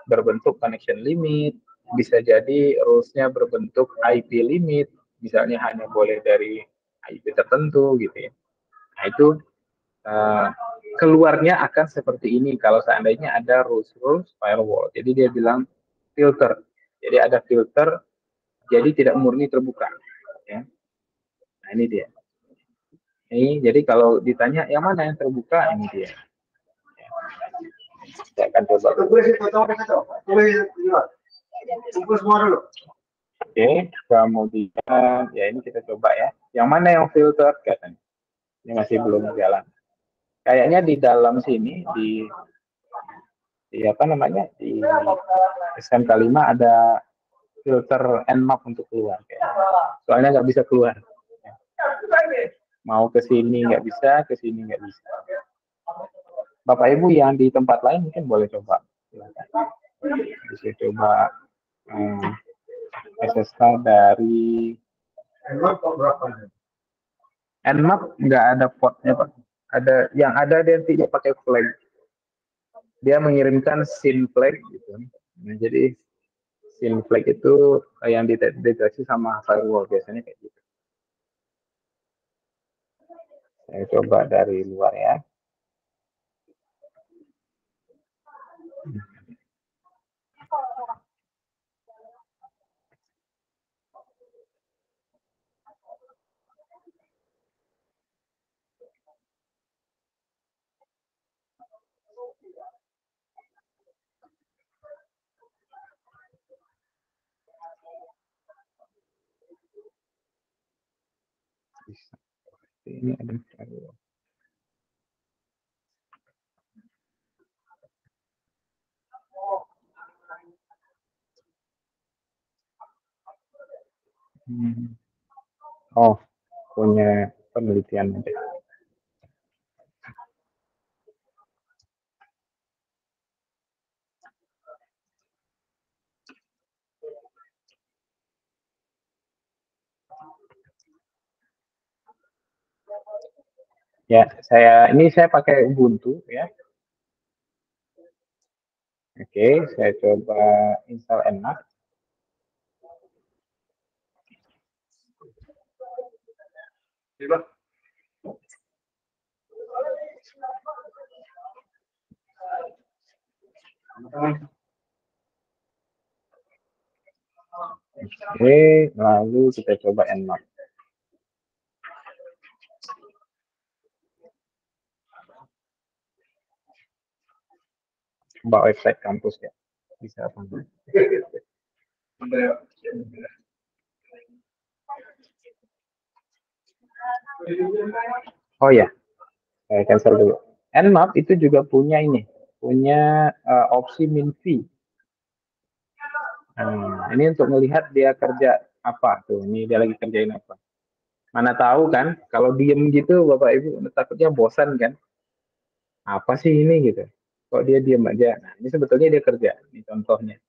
berbentuk connection limit, bisa jadi rules-nya berbentuk IP limit, misalnya hanya boleh dari IP tertentu gitu ya. Nah itu keluarnya akan seperti ini kalau seandainya ada rules firewall. Jadi dia bilang filter. Jadi ada filter, jadi tidak murni terbuka. Ya. Nah ini dia. Ini jadi kalau ditanya yang mana yang terbuka, ini dia. Saya akan coba. Oke, kemudian ya ini kita coba ya. Yang mana yang filter katanya? Ini masih belum jalan. Kayaknya di dalam sini di apa namanya di SMK 5 ada filter Nmap untuk keluar. Soalnya nggak bisa keluar. Mau ke sini nggak bisa, ke sini nggak bisa. Bapak Ibu yang di tempat lain mungkin boleh coba. Bisa coba SSH dari Nmap nggak ada portnya Pak. Ada dia pakai flag. Dia mengirimkan SYN flag gitu. Nah, jadi SYN flag itu yang dideteksi sama firewall biasanya kayak gitu. Saya coba dari luar ya. Ini ada firewall. Oh, punya penelitian aja. Ya, saya pakai Ubuntu ya. Oke, saya coba install Nmap. Oke, lalu kita coba Nmap. Coba website kampus ya. Bisa apa enggak? Oh ya, saya cancel dulu. Nmap itu juga punya ini, punya opsi min fee. Ini untuk melihat dia kerja apa tuh. Ini dia lagi kerjain apa. Mana tahu kan, kalau diem gitu Bapak Ibu takutnya bosan kan. Apa sih ini gitu. Kok dia diem aja. Nah, ini sebetulnya dia kerja. Ini contohnya.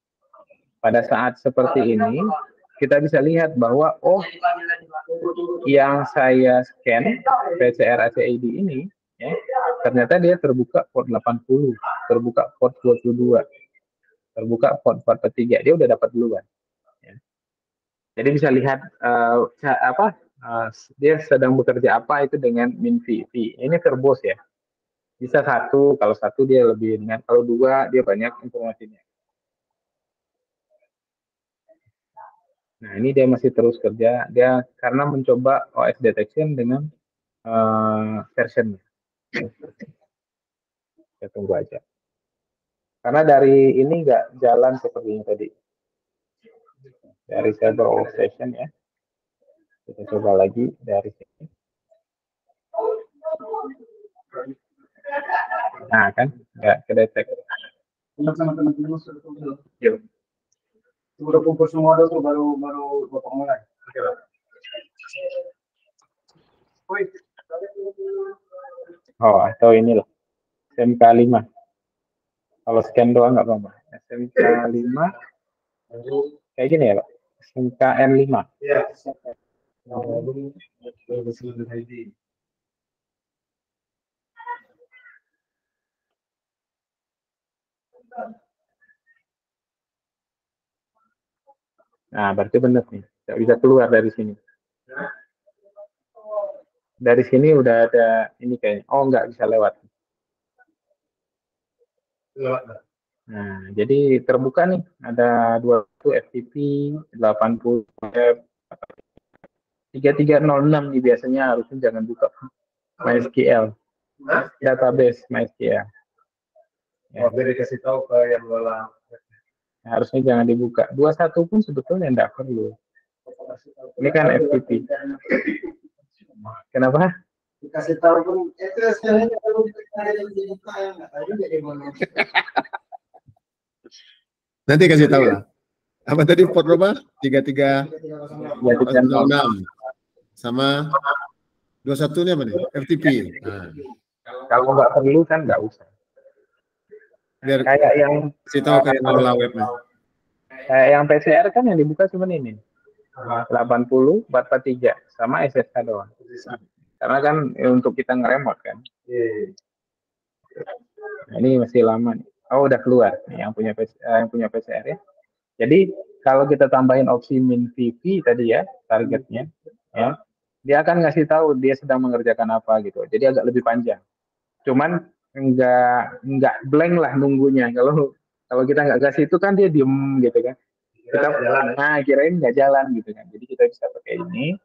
Pada saat seperti ini, kita bisa lihat bahwa oh yang saya scan PCR ACID ini ya, ternyata dia terbuka port 80, terbuka port 22, terbuka port 43. Dia udah dapat duluan. Ya. Jadi bisa lihat dia sedang bekerja apa itu dengan min V. Ini verbose ya. Bisa satu, kalau satu dia lebih ringan, kalau dua dia banyak informasinya. Nah ini dia masih terus kerja, dia karena mencoba OS detection dengan versionnya. Kita tunggu aja. Karena dari ini nggak jalan seperti ini tadi. Dari server session ya. Kita coba lagi dari sini. Nah kan, nggak kedetek. Yuk. Udah kumpul semua tuh baru Bapak mulai. Oh, atau ini loh. SMK 5. Kalau scan doang nggak apa-apa. SMK 5. Kayak gini ya, Pak. SMK N5. Iya. Nah, berarti benar nih. Nggak bisa keluar dari sini. Dari sini udah ada ini kayaknya. Oh, nggak bisa lewat. Nah, jadi terbuka nih. Ada 21 FTP, 80 web, 3306 nih biasanya harusnya jangan buka MySQL. Database MySQL. Ya. Oh, biar dikasih tahu ke yang lola. Harusnya jangan dibuka. 21 pun sebetulnya enggak perlu. Ini kan FTP. Kenapa? Dikasih tahu pun itu sebenarnya kalau dibuka ya nggak tahu juga di mana. Nanti kasih tahu lah. Apa tadi port berapa? 3306 sama 21 ini apa nih? FTP. Nah. Kalau nggak perlu kan nggak usah. Biar kayak yang kasih tahu kayak ngelola webnya. Kayak yang PCR kan yang dibuka cuma ini. 80, 43 sama SSH doang. Karena kan untuk kita nge-remote kan. Nah, ini masih lama nih. Oh, udah keluar nih yang punya PCR ya. Jadi kalau kita tambahin opsi min VV tadi ya, targetnya ya, dia akan ngasih tahu dia sedang mengerjakan apa gitu. Jadi agak lebih panjang. Cuman enggak blank lah nunggunya. Kalau kita nggak kasih itu kan dia diem gitu kan. Kita kirain nggak jalan gitu kan. Jadi kita bisa pakai ini.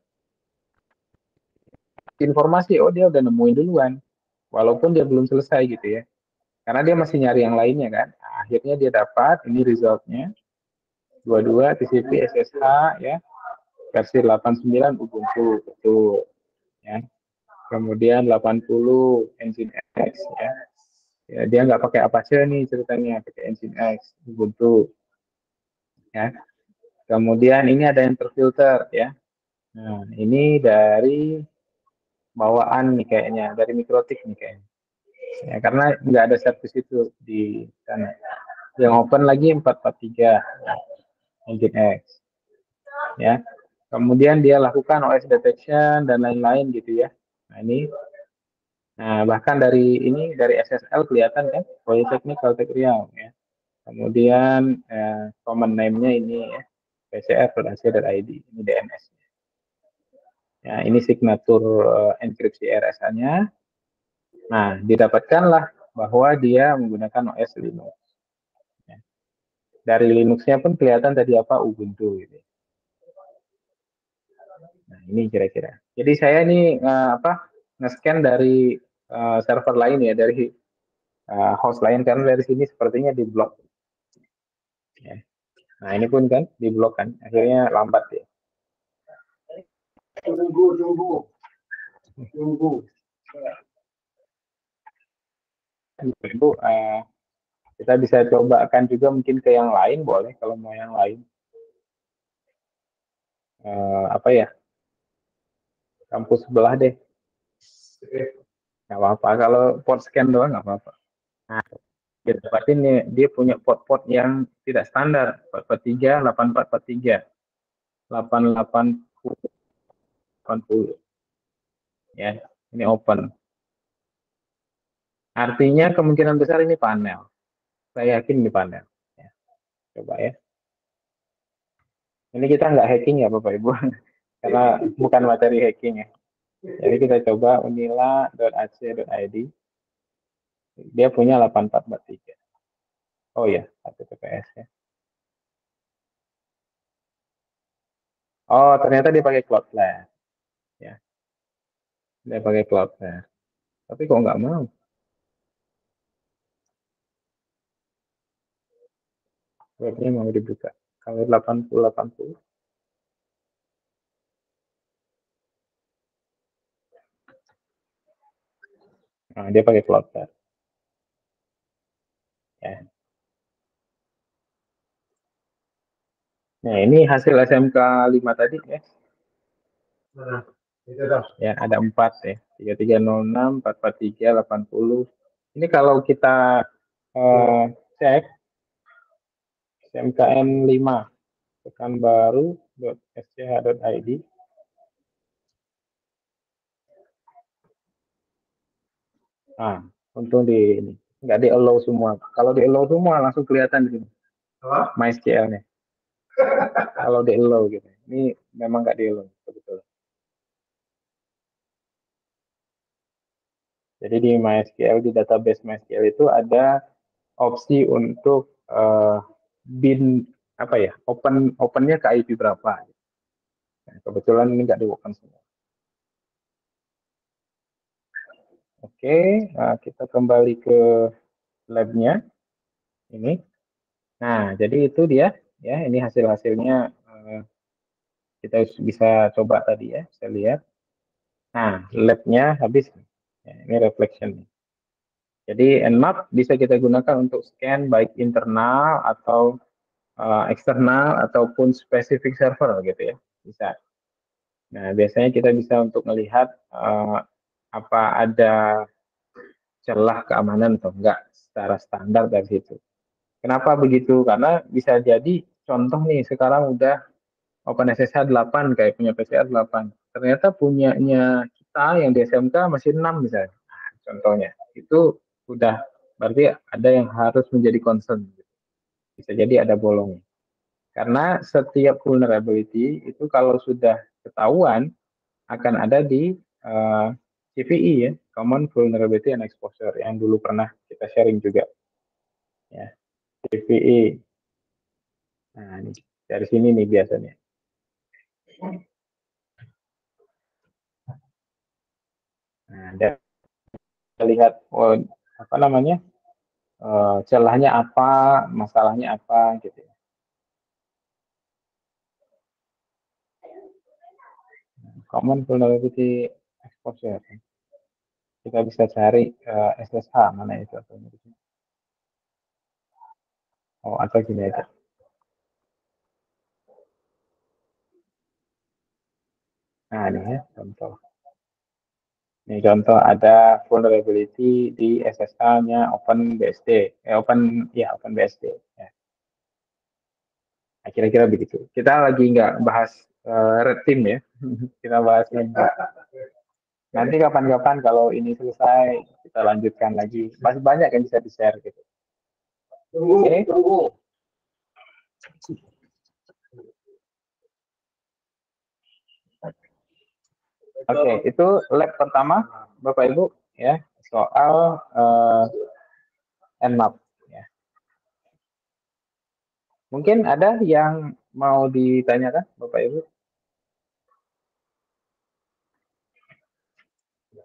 Informasi, oh dia udah nemuin duluan. Walaupun dia belum selesai gitu ya. Karena dia masih nyari yang lainnya kan. Nah, akhirnya dia dapat, ini resultnya. 22 TCP SSH ya. Versi 89 Ubuntu. Betul. Ya. Kemudian 80 Nginx ya. Ya, dia nggak pakai Apache nih ceritanya, pakai Nginx Ubuntu. Ya. Kemudian ini ada yang terfilter ya. Nah, ini dari bawaan nih kayaknya, dari Mikrotik nih kayaknya. Ya, karena nggak ada service itu di sana. Yang open lagi 443 Nginx. Ya. Kemudian dia lakukan OS detection dan lain-lain gitu ya. Nah, ini bahkan dari SSL kelihatan kan, Polytechnic Caltech-Riau ya. Kemudian common name-nya ini ya, pcr.ac.id, ini DNS. Ya, ini signatur enkripsi RSA-nya. Nah, didapatkanlah bahwa dia menggunakan OS Linux. Dari Linux-nya pun kelihatan tadi apa Ubuntu gitu. Nah, ini kira-kira. Jadi saya ini nge-scan dari server lain ya, dari host lain, karena dari sini sepertinya di blok. Ya. Nah, ini pun kan di blok kan, akhirnya lambat ya. Tunggu. Ibu, kita bisa cobakan juga mungkin ke yang lain, boleh kalau mau yang lain. Apa ya? Kampus sebelah deh. Nggak apa-apa, kalau port scan doang nggak apa-apa. Nah, kita dapatin nih, dia punya port-port yang tidak standar, 443, 8443, 8880. Ya, ini open. Artinya kemungkinan besar ini panel. Saya yakin ini panel. Ya, coba ya. Ini kita nggak hacking ya Bapak Ibu, karena bukan materi hacking ya. Jadi kita coba unila.ac.id. Dia punya 8443. Oh ya, HTTPS ya. Oh, ternyata dia pakai Cloudflare. Ya. Dia pakai Cloudflare. Tapi kok nggak mau? Webnya mau dibuka. Kalau 8080. Nah, dia pakai Cloudflare. Ya. Nah, ini hasil SMK 5 tadi ya. Nah, itu dah. Ya, ada 4 ya. 3306, 443, 80. Ini kalau kita cek SMKN 5 pekanbaru.sch.id. Nah, untung di ini nggak di allow semua. Kalau di allow semua langsung kelihatan di sini. MySQL-nya. Kalau di allow gitu. Ini memang nggak di allow, betul. Jadi di MySQL, di database MySQL itu ada opsi untuk bin apa ya, opennya ke IP berapa. Nah, kebetulan ini nggak di open semua. Oke, kita kembali ke labnya ini. Nah, jadi itu dia ya, ini hasil-hasilnya kita bisa coba tadi ya, saya lihat. Nah, labnya habis. Ya, ini reflection. Jadi Nmap bisa kita gunakan untuk scan baik internal atau eksternal ataupun spesifik server gitu ya, bisa. Nah, biasanya kita bisa untuk melihat apa ada celah keamanan atau enggak secara standar dari situ. Kenapa begitu? Karena bisa jadi contoh nih sekarang udah OpenSSH 8 kayak punya PCR 8. Ternyata punyanya kita yang di SMK masih 6 misalnya. Nah, contohnya. Itu udah berarti ada yang harus menjadi concern. Bisa jadi ada bolongnya. Karena setiap vulnerability itu kalau sudah ketahuan akan ada di CVE ya, Common Vulnerability and Exposure yang dulu pernah kita sharing juga. Ya, CVE. Nah, ini dari sini nih biasanya. Nah, dan kita lihat apa namanya celahnya apa, masalahnya apa gitu. Common Vulnerability Exposure. Kita bisa cari SSH mana itu atau oh atau gini aja. Nah ini ya contoh. Ini contoh ada vulnerability di SSH-nya OpenBSD, OpenBSD. Ya. Nah, kira-kira begitu. Kita lagi nggak bahas red team ya, kita bahas ini. Nanti kapan-kapan kalau ini selesai kita lanjutkan lagi. Masih banyak yang bisa di-share gitu. Tunggu. Oke, itu lab pertama, Bapak Ibu, ya soal Nmap. Ya. Mungkin ada yang mau ditanyakan, Bapak Ibu?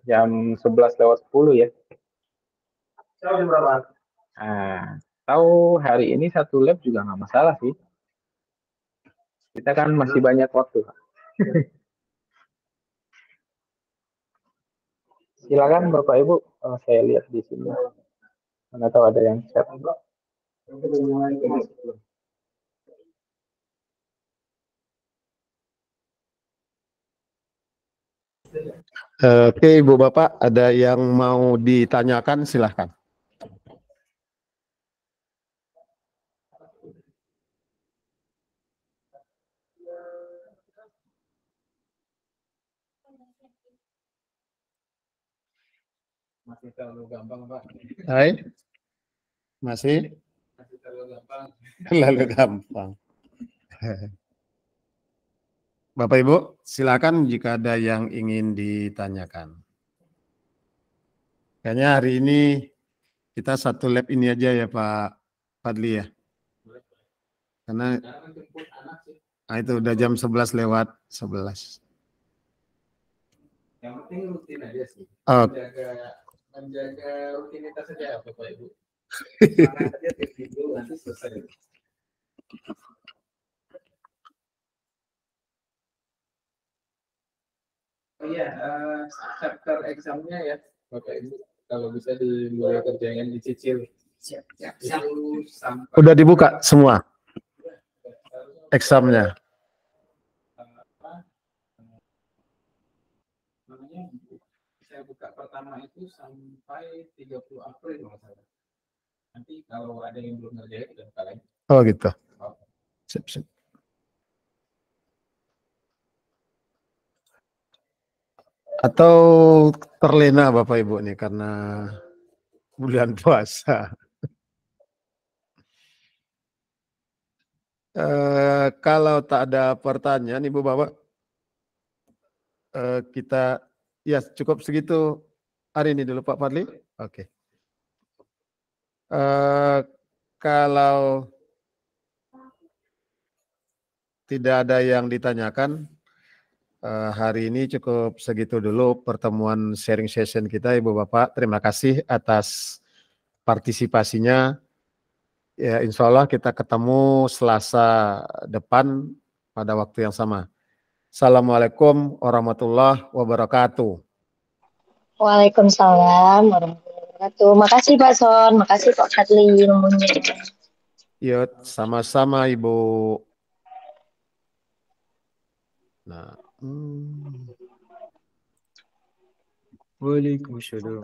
Jam 11:10 ya. Jam berapa? Nah, tahu hari ini satu lab juga nggak masalah sih. Kita kan masih banyak waktu. Silakan Bapak Ibu, saya lihat di sini. Mana tahu ada yang chat. Oke, Ibu Bapak, ada yang mau ditanyakan, silahkan. Masih terlalu gampang, Pak. Hai, masih Masih terlalu gampang. lalu gampang. Bapak Ibu, silakan jika ada yang ingin ditanyakan. Kayaknya hari ini kita satu lab ini aja ya Pak Fadli ya. Karena Sekarang jemput anak sih. itu udah jam 11:11. Yang penting rutin aja sih. Oh, Menjaga rutinitas saja, Bapak Ibu. Semangat aja tiap minggu, nanti selesai. Oh iya, chapter examnya ya, Bapak Ibu. Kalau bisa dimulai kerjain dicicil. Siap. Sampai udah dibuka semua examnya. namanya saya buka pertama itu sampai 30 April kalau nggak salah. Nanti kalau ada yang belum ngerjain udah buka lagi. Oh gitu. Sip, sip. Atau terlena Bapak Ibu nih karena bulan puasa. Kalau tak ada pertanyaan Ibu Bapak, kita ya cukup segitu hari ini dulu Pak Fadli. Oke. Kalau tidak ada yang ditanyakan, hari ini cukup segitu dulu pertemuan sharing session kita Ibu Bapak. Terima kasih atas partisipasinya. Ya, insya Allah kita ketemu Selasa depan pada waktu yang sama. Assalamualaikum warahmatullahi wabarakatuh. Waalaikumsalam warahmatullahi wabarakatuh. Makasih Pak Son, makasih Pak Fadli ilmunya. Yuk, sama-sama Ibu. Nah, Waalaikumsalam.